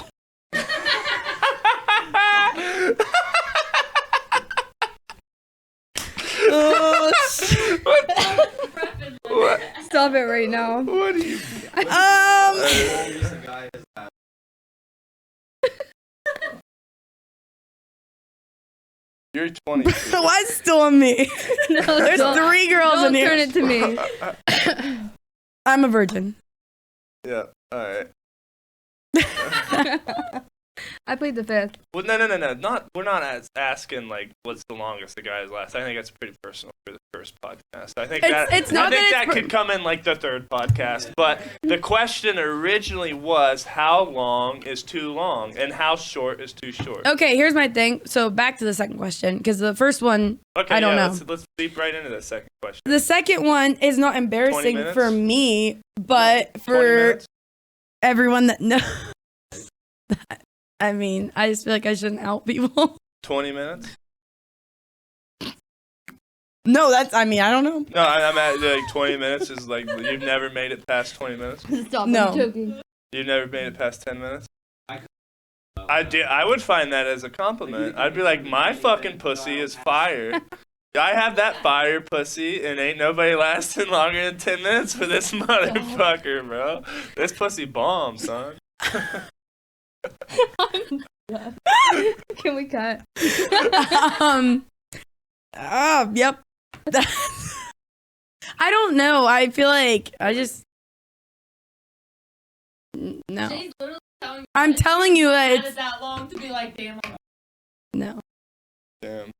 Oh, shit. What? Stop it right now. What do you? You're 20. Why is it still on me? No, There's don't- 3 girls Don't in here. turn it to me. I'm a virgin. Yeah. All right. I played the 5th. Well, no. We're not asking like what's the longest the guy has lasted. I think that's pretty personal for the first podcast. I think It's not that that it's could come in like the third podcast. But the question originally was how long is too long and how short is too short. Okay, here's my thing. So back to the second question, because the first one, Okay, I don't know. Let's deep right into the second question. The second one is not 20 embarrassing minutes? for me, but 20 for minutes? everyone that knows. I mean, I just feel like I shouldn't out people. 20 minutes? No, I don't know. No, I'm at like 20 minutes is like you've never made it past 20 minutes. Stop, No. I'm joking. You've never made it past 10 minutes? I would find that as a compliment. I'd be like, my fucking pussy is fire. I have that fire pussy, and ain't nobody lasting longer than 10 minutes for this motherfucker, bro. This pussy bomb, son. Can we cut? Yep. I don't know. I feel like I just no. Jay's literally telling me I'm telling you that had it's it that long to be like, damn. no. Damn.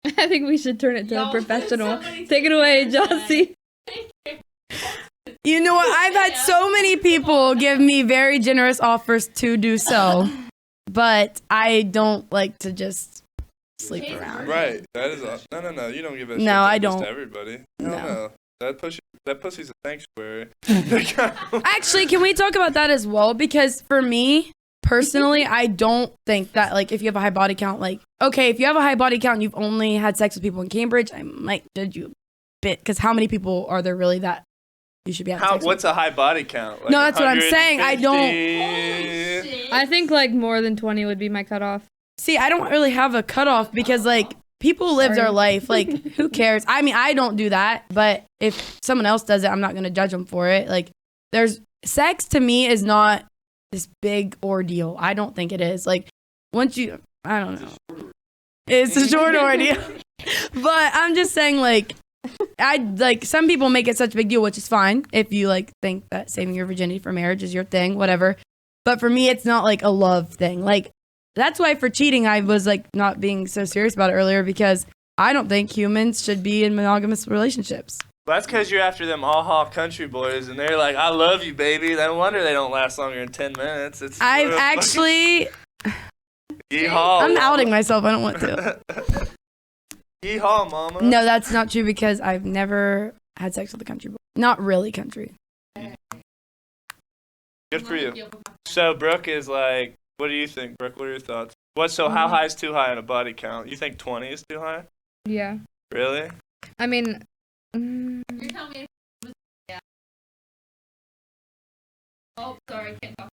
I think we should turn it to a Y'all, professional. somebody Take it away, take it Jossie. You know what? I've had so many people give me very generous offers to do so, but I don't like to just sleep around. Right. That is no. You don't give a shit No, I just don't. to everybody. No. No. That pussy's a sanctuary. Actually, can we talk about that as well? Because for me, personally, I don't think that, like, if you have a high body count, like, okay, if you have a high body count and you've only had sex with people in Cambridge, I might judge you a bit. Because how many people are there really that you should be having sex What's a high body count? Like No, that's what I'm saying. I don't- 150? I think like more than 20 would be my cutoff. with? See, I don't really have a cutoff because, like, people live their Sorry. life. Like, who cares? I mean, I don't do that. But if someone else does it, I'm not going to judge them for it. Like, sex to me is not this big ordeal. I don't think it is. Like, once you, I don't know. It's a short ordeal. But I'm just saying, like, some people make it such a big deal, which is fine if you, like, think that saving your virginity for marriage is your thing, whatever. But for me, it's not, like, a love thing. Like, that's why for cheating, I was, like, not being so serious about it earlier because I don't think humans should be in monogamous relationships. Well, that's because you're after them all country boys, and they're like, "I love you, baby." No wonder they don't last longer than 10 minutes. I've actually, Yeehaw. I'm outing myself. I don't want to. Yeehaw, mama. No, that's not true because I've never had sex with a country boy. Not really country. Good for you. So Brooke is like, what do you think, Brooke? What are your thoughts? How high is too high on a body count? You think 20 is too high? Yeah. Really? I mean, You're telling me yeah. Oh, sorry, can't talk.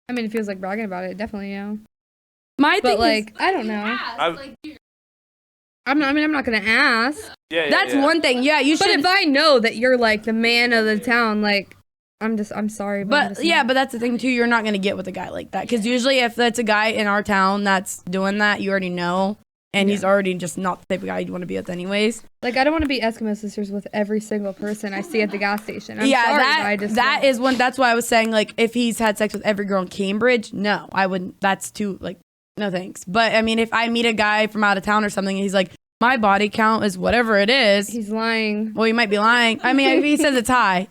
it feels like bragging about it. Definitely, yeah. My But thing like, I don't know. I've- Like, you I'm not gonna ask. Yeah. that's one thing. Yeah, you But should. if I know that you're like the man of the town, like, I'm sorry. I'm But just yeah, not. but that's the thing too. You're not gonna get with a guy like that because usually if that's a guy in our town that's doing that, you already know, and he's already just not the type of guy you want to be with anyways. Like, I don't want to be Eskimo sisters with every single person I see at the gas station. I'm yeah, sorry, but I just that won't. is one. That's why I was saying like if he's had sex with every girl in Cambridge, no, I wouldn't. That's too like no thanks. But I mean, if I meet a guy from out of town or something, and he's like, my body count is whatever it is. He's lying. Well, he might be lying. I mean, if he says it's high,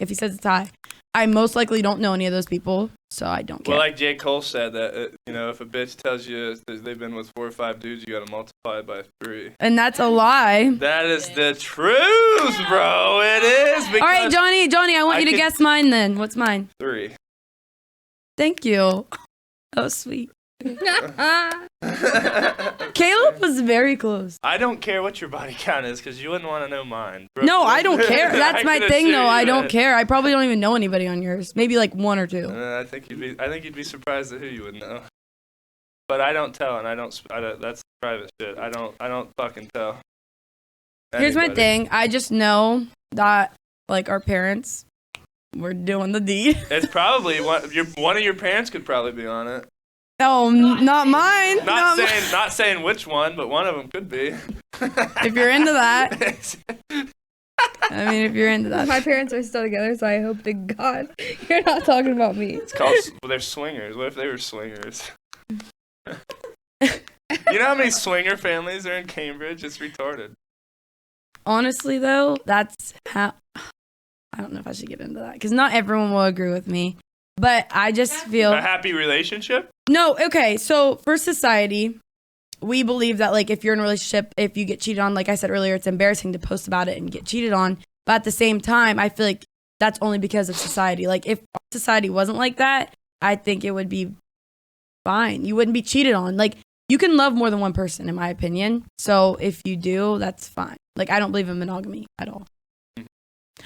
I most likely don't know any of those people, so I don't care. Well, like J. Cole said, that if a bitch tells you that they've been with 4 or 5 dudes, you got to multiply it by 3. And that's a lie. That is the truth, bro. It is. All right, Johnny, I want you to guess mine then. What's mine? 3. Thank you. That was sweet. Caleb was very close. I don't care what your body count is because you wouldn't want to know mine. Bro. No, I don't care. That's I my can thing, assure though. you I don't that. care. I probably don't even know anybody on yours. Maybe like 1 or 2. I think you'd be surprised at who you would know. But I don't tell, and I don't. That's private shit. I don't fucking tell. Here's my anybody. thing. I just know that like our parents were doing the deed. It's probably one of your parents could probably be on it. Oh, not mine. Not saying which one, but one of them could be. If you're into that. I mean, if you're into that. My parents are still together, so I hope to God you're not talking about me. It's called. They're swingers. What if they were swingers? You know how many swinger families are in Cambridge? It's retarded. Honestly, though, that's how. I don't know if I should get into that because not everyone will agree with me. But I just feel. A happy relationship? No, okay. So for society, we believe that like if you're in a relationship, if you get cheated on, like I said earlier, it's embarrassing to post about it and get cheated on. But at the same time, I feel like that's only because of society. Like if society wasn't like that, I think it would be fine. You wouldn't be cheated on. Like you can love more than one person, in my opinion. So if you do, that's fine. Like I don't believe in monogamy at all.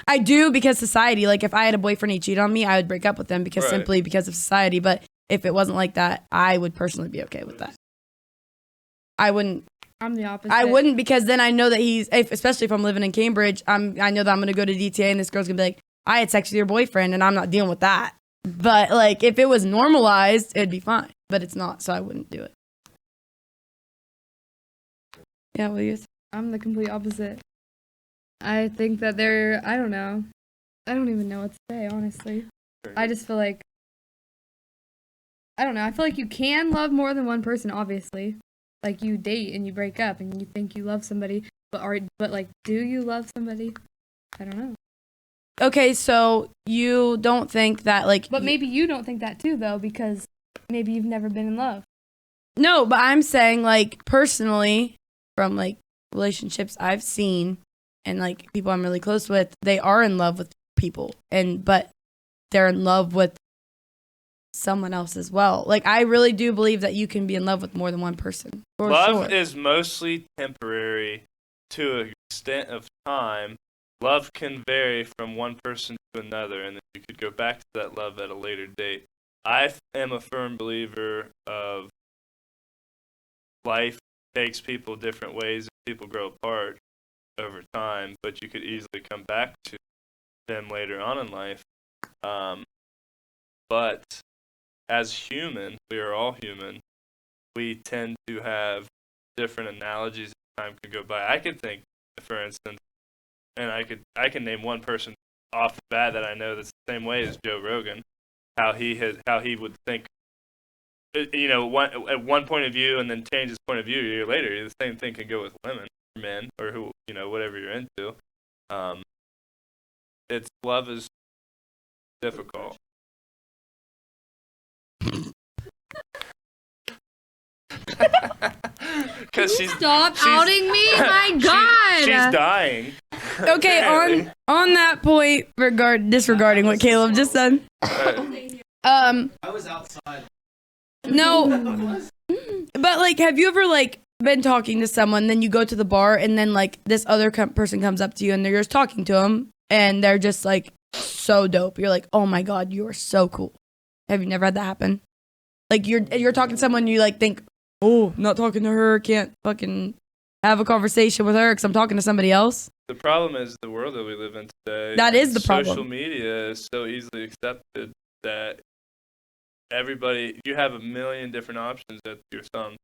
I do because society, like if I had a boyfriend and he cheated on me, I would break up with him because simply because of society. But if it wasn't like that, I would personally be okay with that. I wouldn't. I'm the opposite. I wouldn't because then I know that especially if I'm living in Cambridge, I know that I'm going to go to DTA and this girl's going to be like, I had sex with your boyfriend and I'm not dealing with that. But like if it was normalized, it'd be fine. But it's not, so I wouldn't do it. Yeah, what do you say? I'm the complete opposite. I think that I don't know. I don't even know what to say, honestly. I just feel like, I don't know. I feel like you can love more than one person, obviously. Like you date and you break up and you think you love somebody, but like, do you love somebody? I don't know. Okay, so you don't think that like. But maybe you don't think that too, though, because maybe you've never been in love. No, but I'm saying like personally, from like relationships I've seen and like people I'm really close with, they are in love with people, but they're in love with someone else as well. Like I really do believe that you can be in love with more than one person. Love is mostly temporary to an extent of time. Love can vary from one person to another, and then you could go back to that love at a later date. I am a firm believer of life takes people different ways and people grow apart over time, but you could easily come back to them later on in life. But as humans, we are all human, we tend to have different analogies as time can go by. I could think, for instance, and I can name one person off the bat that I know that's the same way as Joe Rogan, how he would think, at one point of view and then change his point of view a year later. The same thing can go with women, or men, or who whatever you're into. Love is difficult. Because Stop outing me! My God! She's dying. Okay, on that point, disregarding what Caleb just said. I was outside. No, but like, have you ever like been talking to someone, then you go to the bar, and then like this other person comes up to you, and they're just talking to them, and they're just like so dope. You're like, oh my God, you are so cool. Have you never had that happen? Like you're talking to someone, you like think, oh, I'm not talking to her, can't fucking have a conversation with her because I'm talking to somebody else. The problem is the world that we live in today. That is the problem. Social media is so easily accepted that you have a million different options at your thumb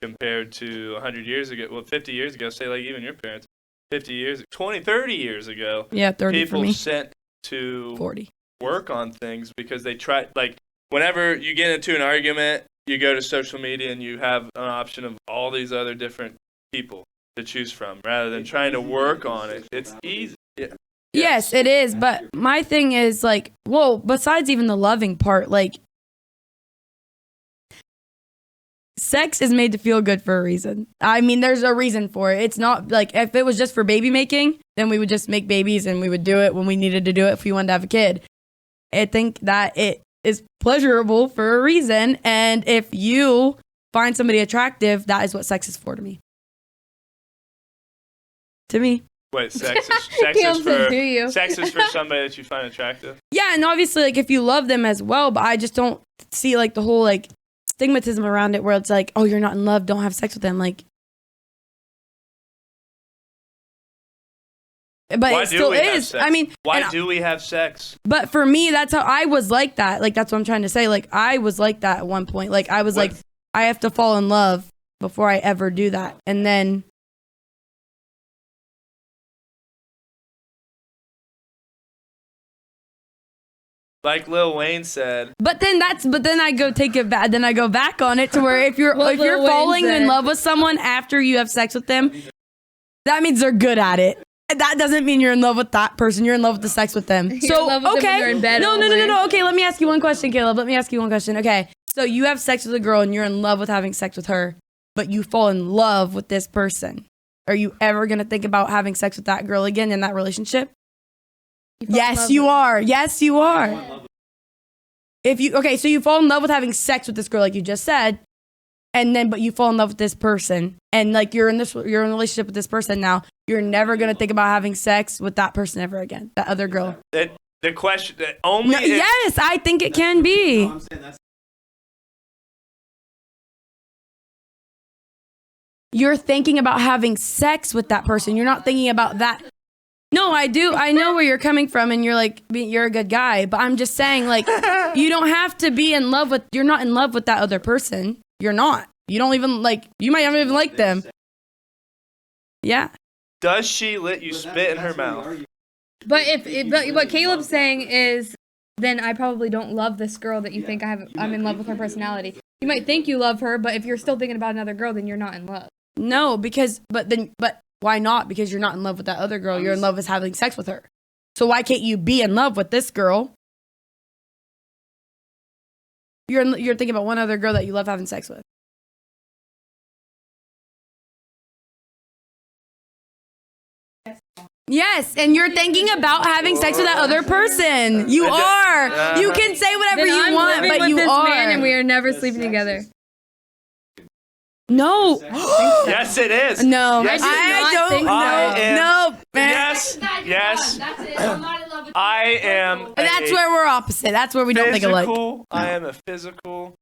compared to 100 years ago. Well, 50 years ago, say like even your parents, 30 years ago. Yeah, 30 for me. People sent to 40. work on things because they try, like, whenever you get into an argument, you go to social media and you have an option of all these other different people to choose from rather than trying to work on it. It's easy. Yeah. Yes, it is. But my thing is, like, well, besides even the loving part, like, sex is made to feel good for a reason. I mean, there's a reason for it. It's not like if it was just for baby making, then we would just make babies and we would do it when we needed to do it if we wanted to have a kid. I think that it is pleasurable for a reason. And if you find somebody attractive, that is what sex is for to me. To me. Wait, sex Caleb said, "Do you?" Sex is for somebody that you find attractive? Yeah, and obviously, like, if you love them as well, but I just don't see, like, the whole, like, stigmatism around it where it's like, oh, you're not in love, don't have sex with them. Like, but Why it still do we have is. sex? I mean, why do we have sex? But for me, that's how I was like that. Like, that's what I'm trying to say. Like, I was like that at one point. Like, I was like, I have to fall in love before I ever do that. And then Like Lil Wayne said. But then I go take it back. Then I go back on it to where if you're What Lil Wayne falling said. in love with someone after you have sex with them, that means they're good at it. That doesn't mean you're in love with that person. You're in love with the sex with them. You're So in love with them okay, when you're in bed no. only. Okay, let me ask you one question, Caleb. Let me ask you one question. Okay, so you have sex with a girl and you're in love with having sex with her, but you fall in love with this person. Are you ever gonna think about having sex with that girl again in that relationship? Yes, you are. Yes, you are. So you fall in love with having sex with this girl, like you just said, but you fall in love with this person, and like you're in a relationship with this person now. You're never gonna think about having sex with that person ever again, that other girl. The question that only. No, yes, I think it can be. You're thinking about having sex with that person. You're not thinking about that. No, I do. I know where you're coming from, and you're like, you're a good guy. But I'm just saying, like, you don't have to be in love with. You're not in love with that other person. You're not. You don't even like. You might not even like them. Yeah. Does she let you spit in her mouth? But but what Caleb's saying is, then I probably don't love this girl that you think I'm in love with her personality. You might think you love her, but if you're still thinking about another girl, then you're not in love. No, but why not? Because you're not in love with that other girl. You're in love with having sex with her. So why can't you be in love with this girl? You're thinking about one other girl that you love having sex with. Yes, and you're thinking about having sex with that other person. You are. You can say whatever Then you I'm want, living but with you this are. man and we are never sleeping together. No. Yes, it is. No. Yes, I don't think know. I am- No. Yes. Yes. I am. That's where we're opposite. That's where we don't think alike. I am a physical,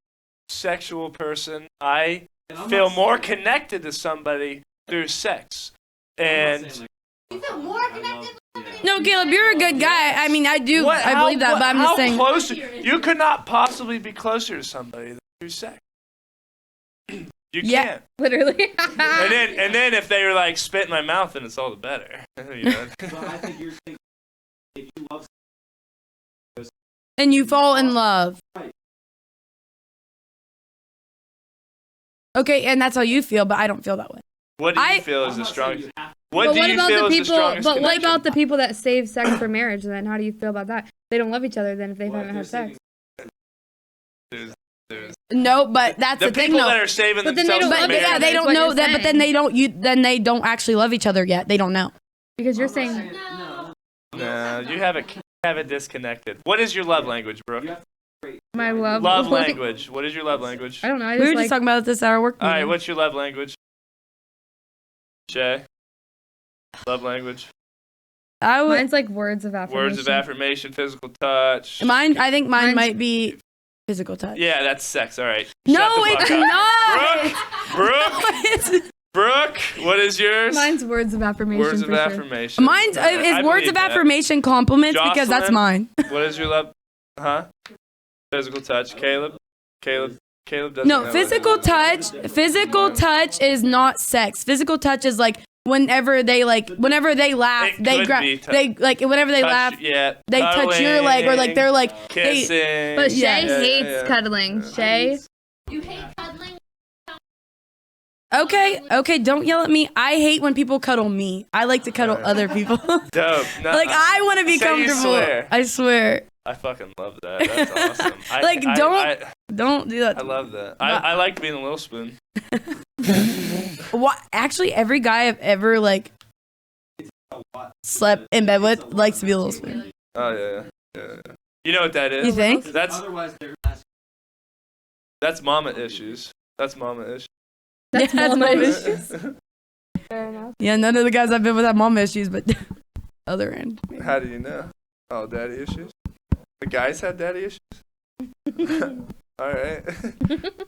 sexual person. I feel more connected to somebody through sex. And No, Caleb, you're a good guy. I mean, I do. I believe that, but I'm just saying. Close, you could not possibly be closer to somebody than through sex. You can't. Literally. And then if they were like spit in my mouth, then it's all the better. You know? I think you're thinking if you love And you fall in love. Okay, and that's how you feel, but I don't feel that way. What do you feel is the strongest? But what about the people? But what connection? about the people that save sex for marriage? Then how do you feel about that? They don't love each other. Then if they haven't had sex. No, but that's the thing. people No. that are saving But then they themselves don't for love marriage. each Yeah, other. they That's don't what know you're that, but then saying. they don't actually love each other yet. They don't know. Because you're saying No, you have it disconnected. What is your love language, Brooke? my love. Love language. What is your love language? I don't know. I We just were like just talking about this at our work All right, meeting. what's your love language? Shay? Love language. mine's like words of affirmation. Words of affirmation, physical touch. Mine, I think mine Mine's- might be physical touch. Yeah, that's sex. All right. No, Shut the it's fuck up. not. Brooke, It's- Brooke, what is yours? Mine's words of affirmation. Words of for sure. affirmation. Mine's I is words believe of that. affirmation compliments because that's Jocelyn? mine. What is your love? Huh? Physical touch. Caleb doesn't. No, know physical what it is. touch. Physical touch is not sex. Physical touch is like whenever they laugh, It they could grab, be touch. they like whenever they Touch, laugh, yeah, they touch your leg or like they're like they. kissing. But Shay Yeah. hates cuddling. Shay. Okay, don't yell at me. I hate when people cuddle me. I like to cuddle other people. Dope. No, Like I want to be say you comfortable. swear. I swear. I fucking love that. That's awesome. Like, don't do that. I love that. I like being a little spoon. What? Actually, every guy I've ever like slept in bed with likes to be a little spoon. Oh yeah. You know what that is? You think? That's mama issues. That's mama issues. That's Yeah, that's mama mama issues. Fair enough. Yeah, none of the guys I've been with have mom issues, but other end. How do you know? Oh, daddy issues. The guys have daddy issues. All right,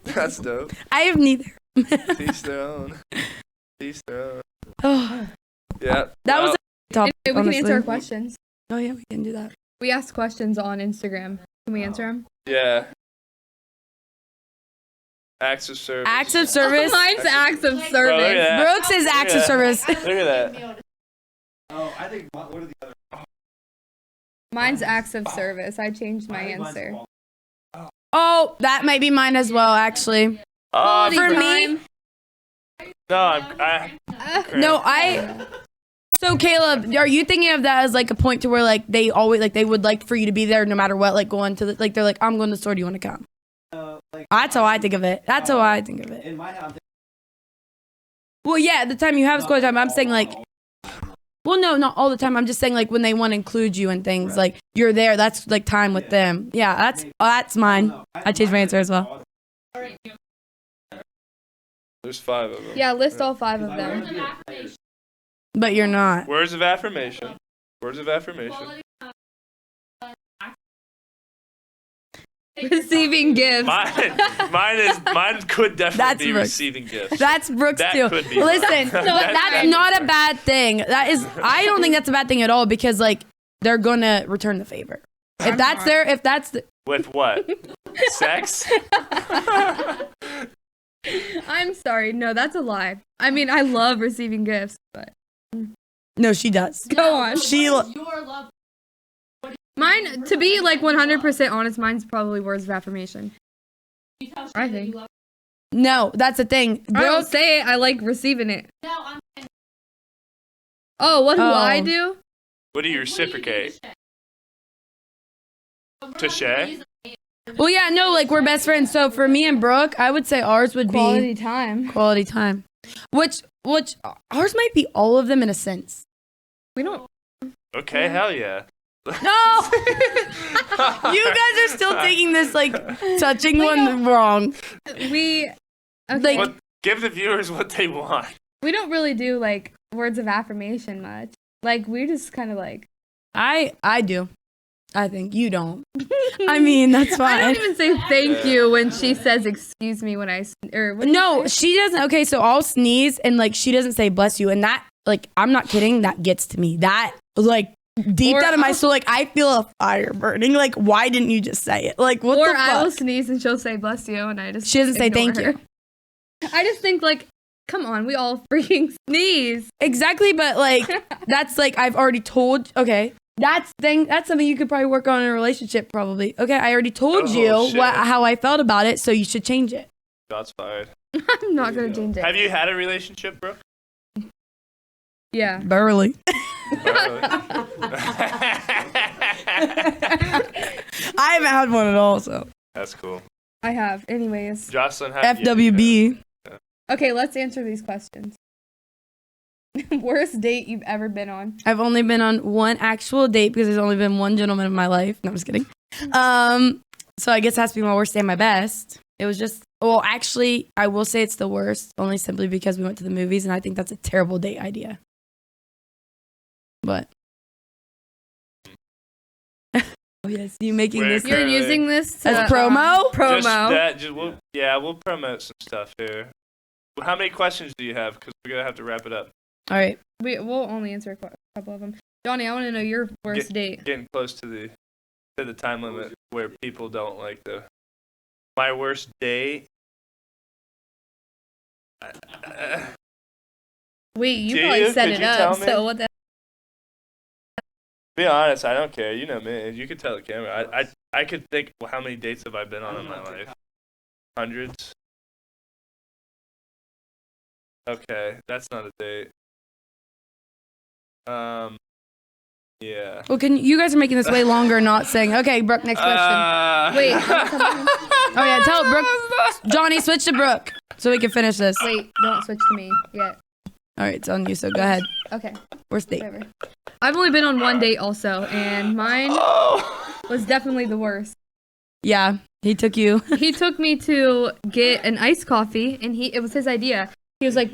that's dope. I have neither. Teach their own. Teach their own. Oh, Yeah. that was a topic. Anyway, we can answer our honestly. questions. Oh yeah, we can do that. We asked questions on Instagram. Can we answer them? Yeah. Acts of service. Acts of service. Mine's acts of Bro, look at service. that. Brooks is acts of Yeah. service. Look at that. Oh, I think what are the other? Mine's acts of service. I changed my answer. Oh, that might be mine as well, actually. Quality for me- time. No, No, So Caleb, are you thinking of that as like a point to where like they always like they would like for you to be there no matter what, like going to the, like they're like I'm going to the store, do you want to come? That's how I think of it. That's how I think of it. In my house, Well, yeah, at the time you have school time, I'm saying like, well, no, not all the time. I'm just saying like when they want to include you in things, like you're there. That's like time with them. Yeah, that's mine. I changed my answer as well. There's 5 of them. Yeah, list all 5 of them. But you're not. Words of affirmation. Words of affirmation. Receiving gifts. Mine could definitely That's be Brooks. receiving gifts. That's Brooks That too. could be Listen, mine. that's not a bad thing. That is, I don't think that's a bad thing at all because like they're gonna return the favor. If that's the, With what? Sex? I'm sorry. No, that's a lie. I mean, I love receiving gifts, but no, she does. go on. Your love. Mine, to be like 100% honest, mine's probably words of affirmation. I think. No, that's the thing. I don't Brooke, say it. I like receiving it. No, I'm saying Oh, what do Oh. I do? What do you reciprocate? To Shay? well, yeah, no, like we're best friends. So for me and Brooke, I would say ours would Quality be time. quality time, which ours might be all of them in a sense. We don't. Okay, hell yeah. No, you guys are still taking this like touching one wrong. We. Okay. Like- What, give the viewers what they want. We don't really do like words of affirmation much. Like we just kind of like. I do. I think you don't. I mean, that's I fine. don't even say thank you when she says excuse me when I or what do you No, say? she doesn't. Okay, so I'll sneeze and like she doesn't say bless you, and that like I'm not kidding. That gets to me. That like deep Or down in my I'll- soul, like I feel a fire burning. Like why didn't you just say it? Like what Or the I will fuck? sneeze and she'll say bless you and I just She doesn't say ignore thank her. you. I just think like, come on, we all freaking sneeze. Exactly, but like that's like I've already told. Okay, that's something you could probably work on in a relationship. Probably. Okay, I already told Oh, you shit. how I felt about it, so you should change it. Shots fired. I'm not gonna change it. Have you had a relationship, Brooke? Yeah. Barely. I haven't had one at all. So That's cool. I have. Anyways. Jocelyn, FWB. Okay, let's answer these questions. Worst date you've ever been on? I've only been on one actual date because there's only been one gentleman in my life. No, I'm just kidding. So I guess it has to be my worst day and my best. It was just, well, actually, I will say it's the worst, only simply because we went to the movies, and I think that's a terrible date idea. But. Oh, yes, you making Where this could- You're Really? using this to, as promo? Just promo. we'll promote some stuff here. How many questions do you have? Because we're gonna have to wrap it up. All right. We'll only answer a couple of them. Johnny, I want to know your worst date. Getting close to the time limit where people don't like my worst date. Wait, you Do probably you? set Could it you up. tell me? So what the? Be honest, I don't care. You know me. You could tell the camera. I could think. Well, how many dates have I been on in my life? Hundreds. Okay, that's not a date. Yeah. Well, you guys are making this way longer, not saying. Okay, Brooke, next question. Wait. Oh yeah, tell Brooke. Johnny, switch to Brooke so we can finish this. Wait, don't switch to me yet. All right, it's on you. So go ahead. Okay, Worst date. whatever. I've only been on one date also, and mine was definitely the worst. Yeah, he took you. He took me to get an iced coffee, and it was his idea. He was like,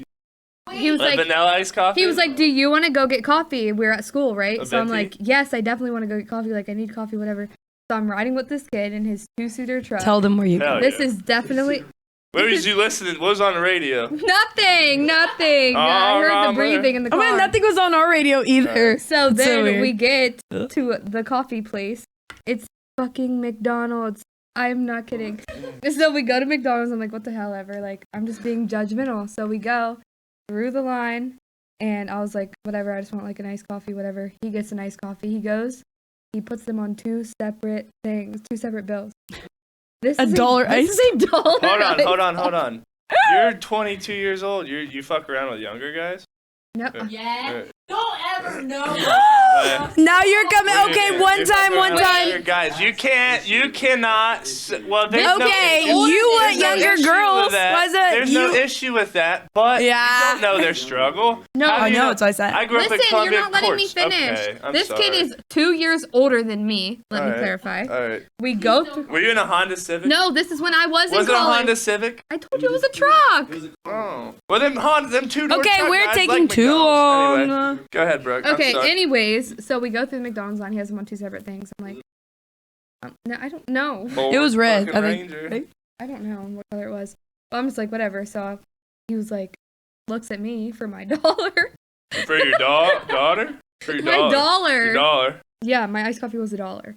vanilla iced coffee. he was like, do you want to go get coffee? We're at school, right? A So I'm venti? like, yes, I definitely want to go get coffee. Like, I need coffee, whatever. So I'm riding with this kid in his 2-seater truck. Tell them where you Hell go. This yeah. is definitely Where was you listening? What was on the radio? nothing. I Oh, heard the Robert. breathing in the I car. mean, nothing was on our radio either. So It's so then weird. we get to the coffee place. It's fucking McDonald's. I'm not kidding. So we go to McDonald's. I'm like, what the hell ever? Like, I'm just being judgmental. So we go through the line, and I was like, whatever. I just want like an iced coffee, whatever. He gets an iced coffee. He goes. He puts them on 2 separate things, 2 separate bills. This A is dollar This is $1. Hold on. You're 22 years old. You fuck around with younger guys? No. Yeah. Don't ever know. Now you're coming. Okay, one time. Guys, you cannot. Well, there's no Okay, issue- you want there's no younger issue girls. with that. Was it? There's no issue with that, but Yeah. you don't know their struggle. No. How do I you know, it's what I said. I grew up in Listen, Columbia you're not letting me Courts. finish. Okay, I'm This sorry. kid is 2 years older than me. Let me Alright, clarify. All right. We go through. Were you in a Honda Civic? No, this is when I was in Was it a college. Honda Civic? I told you it was a truck. Oh. Well, them two-door Okay, truck we're guys taking like too McDonald's. long. Anyway, go ahead, Brooke. I'm Okay, sorry. anyways, so we go through the McDonald's line. He has them on 2 separate things. I'm like, no, I don't know. Ford It was red, fucking I think. Ranger. I don't know what color it was. Well, I'm just like, whatever. So he was like, looks at me for my dollar. For your daughter? For your My dollar. dollar. Your dollar. Yeah, my iced coffee was $1.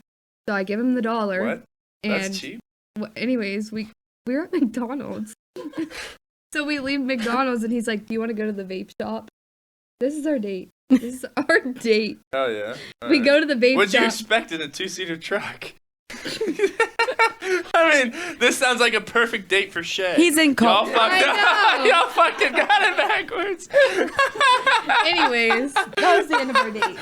So I give him the dollar. What? And That's cheap. anyways, we're at McDonald's. So we leave McDonald's and he's like, do you want to go to the vape shop? This is our date. This is our date. Oh yeah. We go to the vape What'd you shop. expect in a 2-seater truck? I mean, this sounds like a perfect date for Shay. He's in Y'all college. fucked I up. know. Y'all fucking got it backwards. Anyways, that was the end of our date.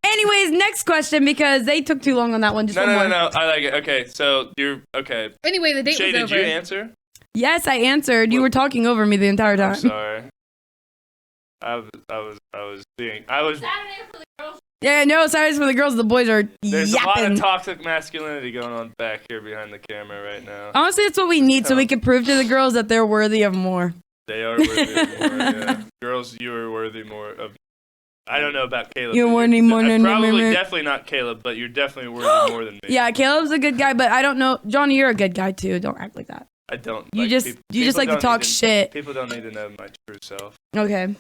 Anyways, next question because they took too long on that one. Just No, one no, more. no, no. I like it. Okay, so you're okay. Anyway, the date Shay, was did over. you answer? Yes, I answered. You were talking over me the entire I'm time. sorry. I was being. Saturday for the girls. Yeah, no, sorry for the girls. The boys are There's a lot yapping. of toxic masculinity going on back here behind the camera right now. Honestly, that's what we need so we can prove to the girls that they're worthy of more. They are worthy of more. Yeah. Girls, you are worthy more of. I don't know about Caleb. You're but worthy more than probably me. definitely not Caleb, but you're definitely worthy more than me. Yeah, Caleb's a good guy, but I don't know. Johnny, you're a good guy too. Don't act like that. I don't. You like just peop- you just people like to don't talk need shit. People don't need to know my true self. Okay,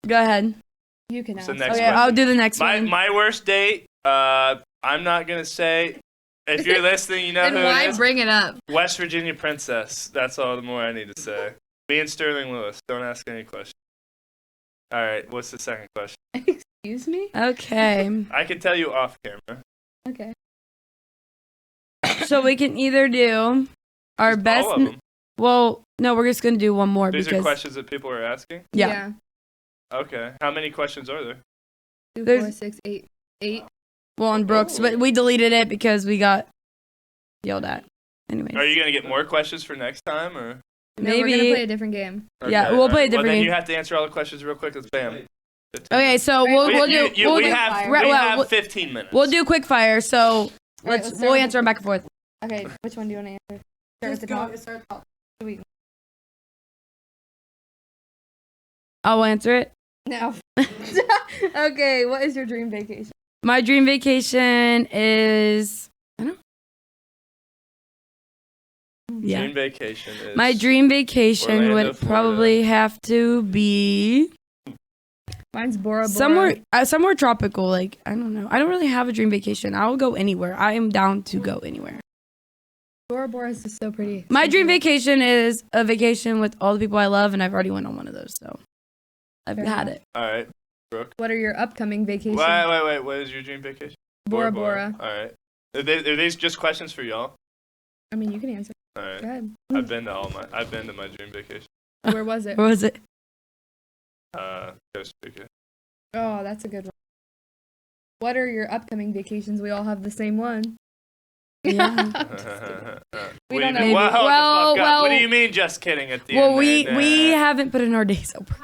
go ahead. You can ask. So next Okay, question. I'll do the next one. My worst date. I'm not gonna say. If you're listening, you know Then who why it is. bring it up? West Virginia Princess. That's all the more I need to say. Me and Sterling Lewis. Don't ask any questions. All right. What's the second question? Excuse me? Okay, I can tell you off camera. Okay. so we can either do our Just best. all of them. Well, no, we're just gonna do one more These are because questions that people are asking. yeah. Okay. How many questions are there? 2, There's- 4, 6, 8. 8. Well, on Brooks, but we deleted it because we got yelled at. Anyways, Are you gonna get more questions for next time, or? No, we're Maybe. gonna play a different game. Yeah, we'll play a different Well, then game. you have to answer all the questions real quick. Let's bam. 15 Okay, so we'll We- do we have right, well, we'll- 15 minutes. we'll do quick fire. So let's start we'll with- answer them back and forth. Okay, which one do you want to answer? Start with the top. Sweet. I'll answer it. No. Okay, what is your dream vacation? My dream vacation is Yeah. Dream vacation is My dream vacation Orlando, would Florida. probably have to be Mine's Bora Bora. somewhere tropical. Like, I don't know. I don't really have a dream vacation. I'll go anywhere. I am down to go anywhere. Bora Bora is just so pretty. My dream vacation is a vacation with all the people I love, and I've already went on one of those, so I've Fair had enough. it. All right, Brooke. What are your upcoming vacations? Wait. What is your dream vacation? Bora Bora. All right. Are these just questions for y'all? I mean, you can answer. All right. Go ahead. I've been to my dream vacation. Where was it? Where was it? Costa Rica. Oh, that's a good one. What are your upcoming vacations? We all have the same one. Yeah. We don't know. Maybe. Hold the Well, fuck up. What do well- you mean just kidding at the Well, end? we haven't put in our days over.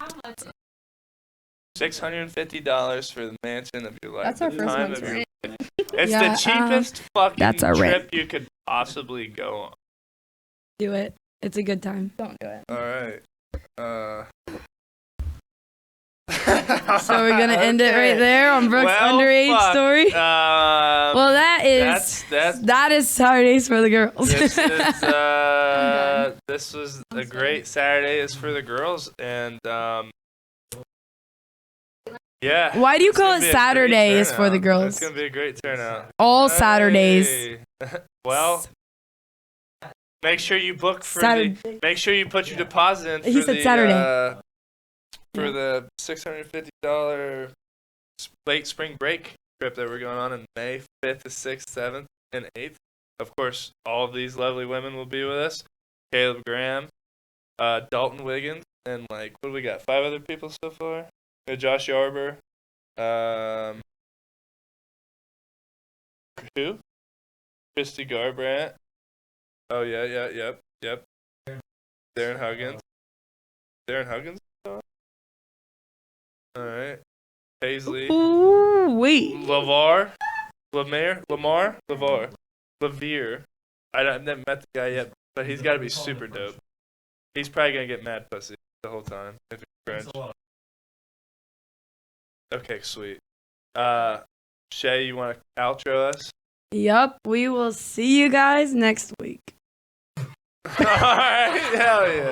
$650 for the mansion of your life. That's our the first time month's of your rent. life. It's Yeah, the cheapest fucking that's our trip rent. you could possibly go on. Do it. It's a good time. Don't do it. All right. So we're gonna end it right there on Brooke's underage story. Well, that is Saturdays for the girls. This was a great Saturday is for the girls, and yeah. Why do you it's call gonna it be a great Saturdays for the turnout. girls? It's gonna be a great turnout. All Saturdays. Hey. Well, make sure you book for Saturday. make sure you put your deposit in for He said the Saturday. For the $650 late spring break trip that we're going on in May 5th to 6th, 7th, and 8th. Of course, all of these lovely women will be with us. Caleb Graham, Dalton Wiggins, and what do we got? 5 other people so far? Josh Yarber. Who? Christy Garbrandt. Oh, yep. Darren Huggins. All right. Paisley. Ooh, wait. Lamar. Lavier. I haven't met the guy yet, but he's got to be super dope. He's probably going to get mad pussy the whole time if it's French. Okay, sweet. Shay, you want to outro us? Yup. We will see you guys next week. All right. Hell yeah.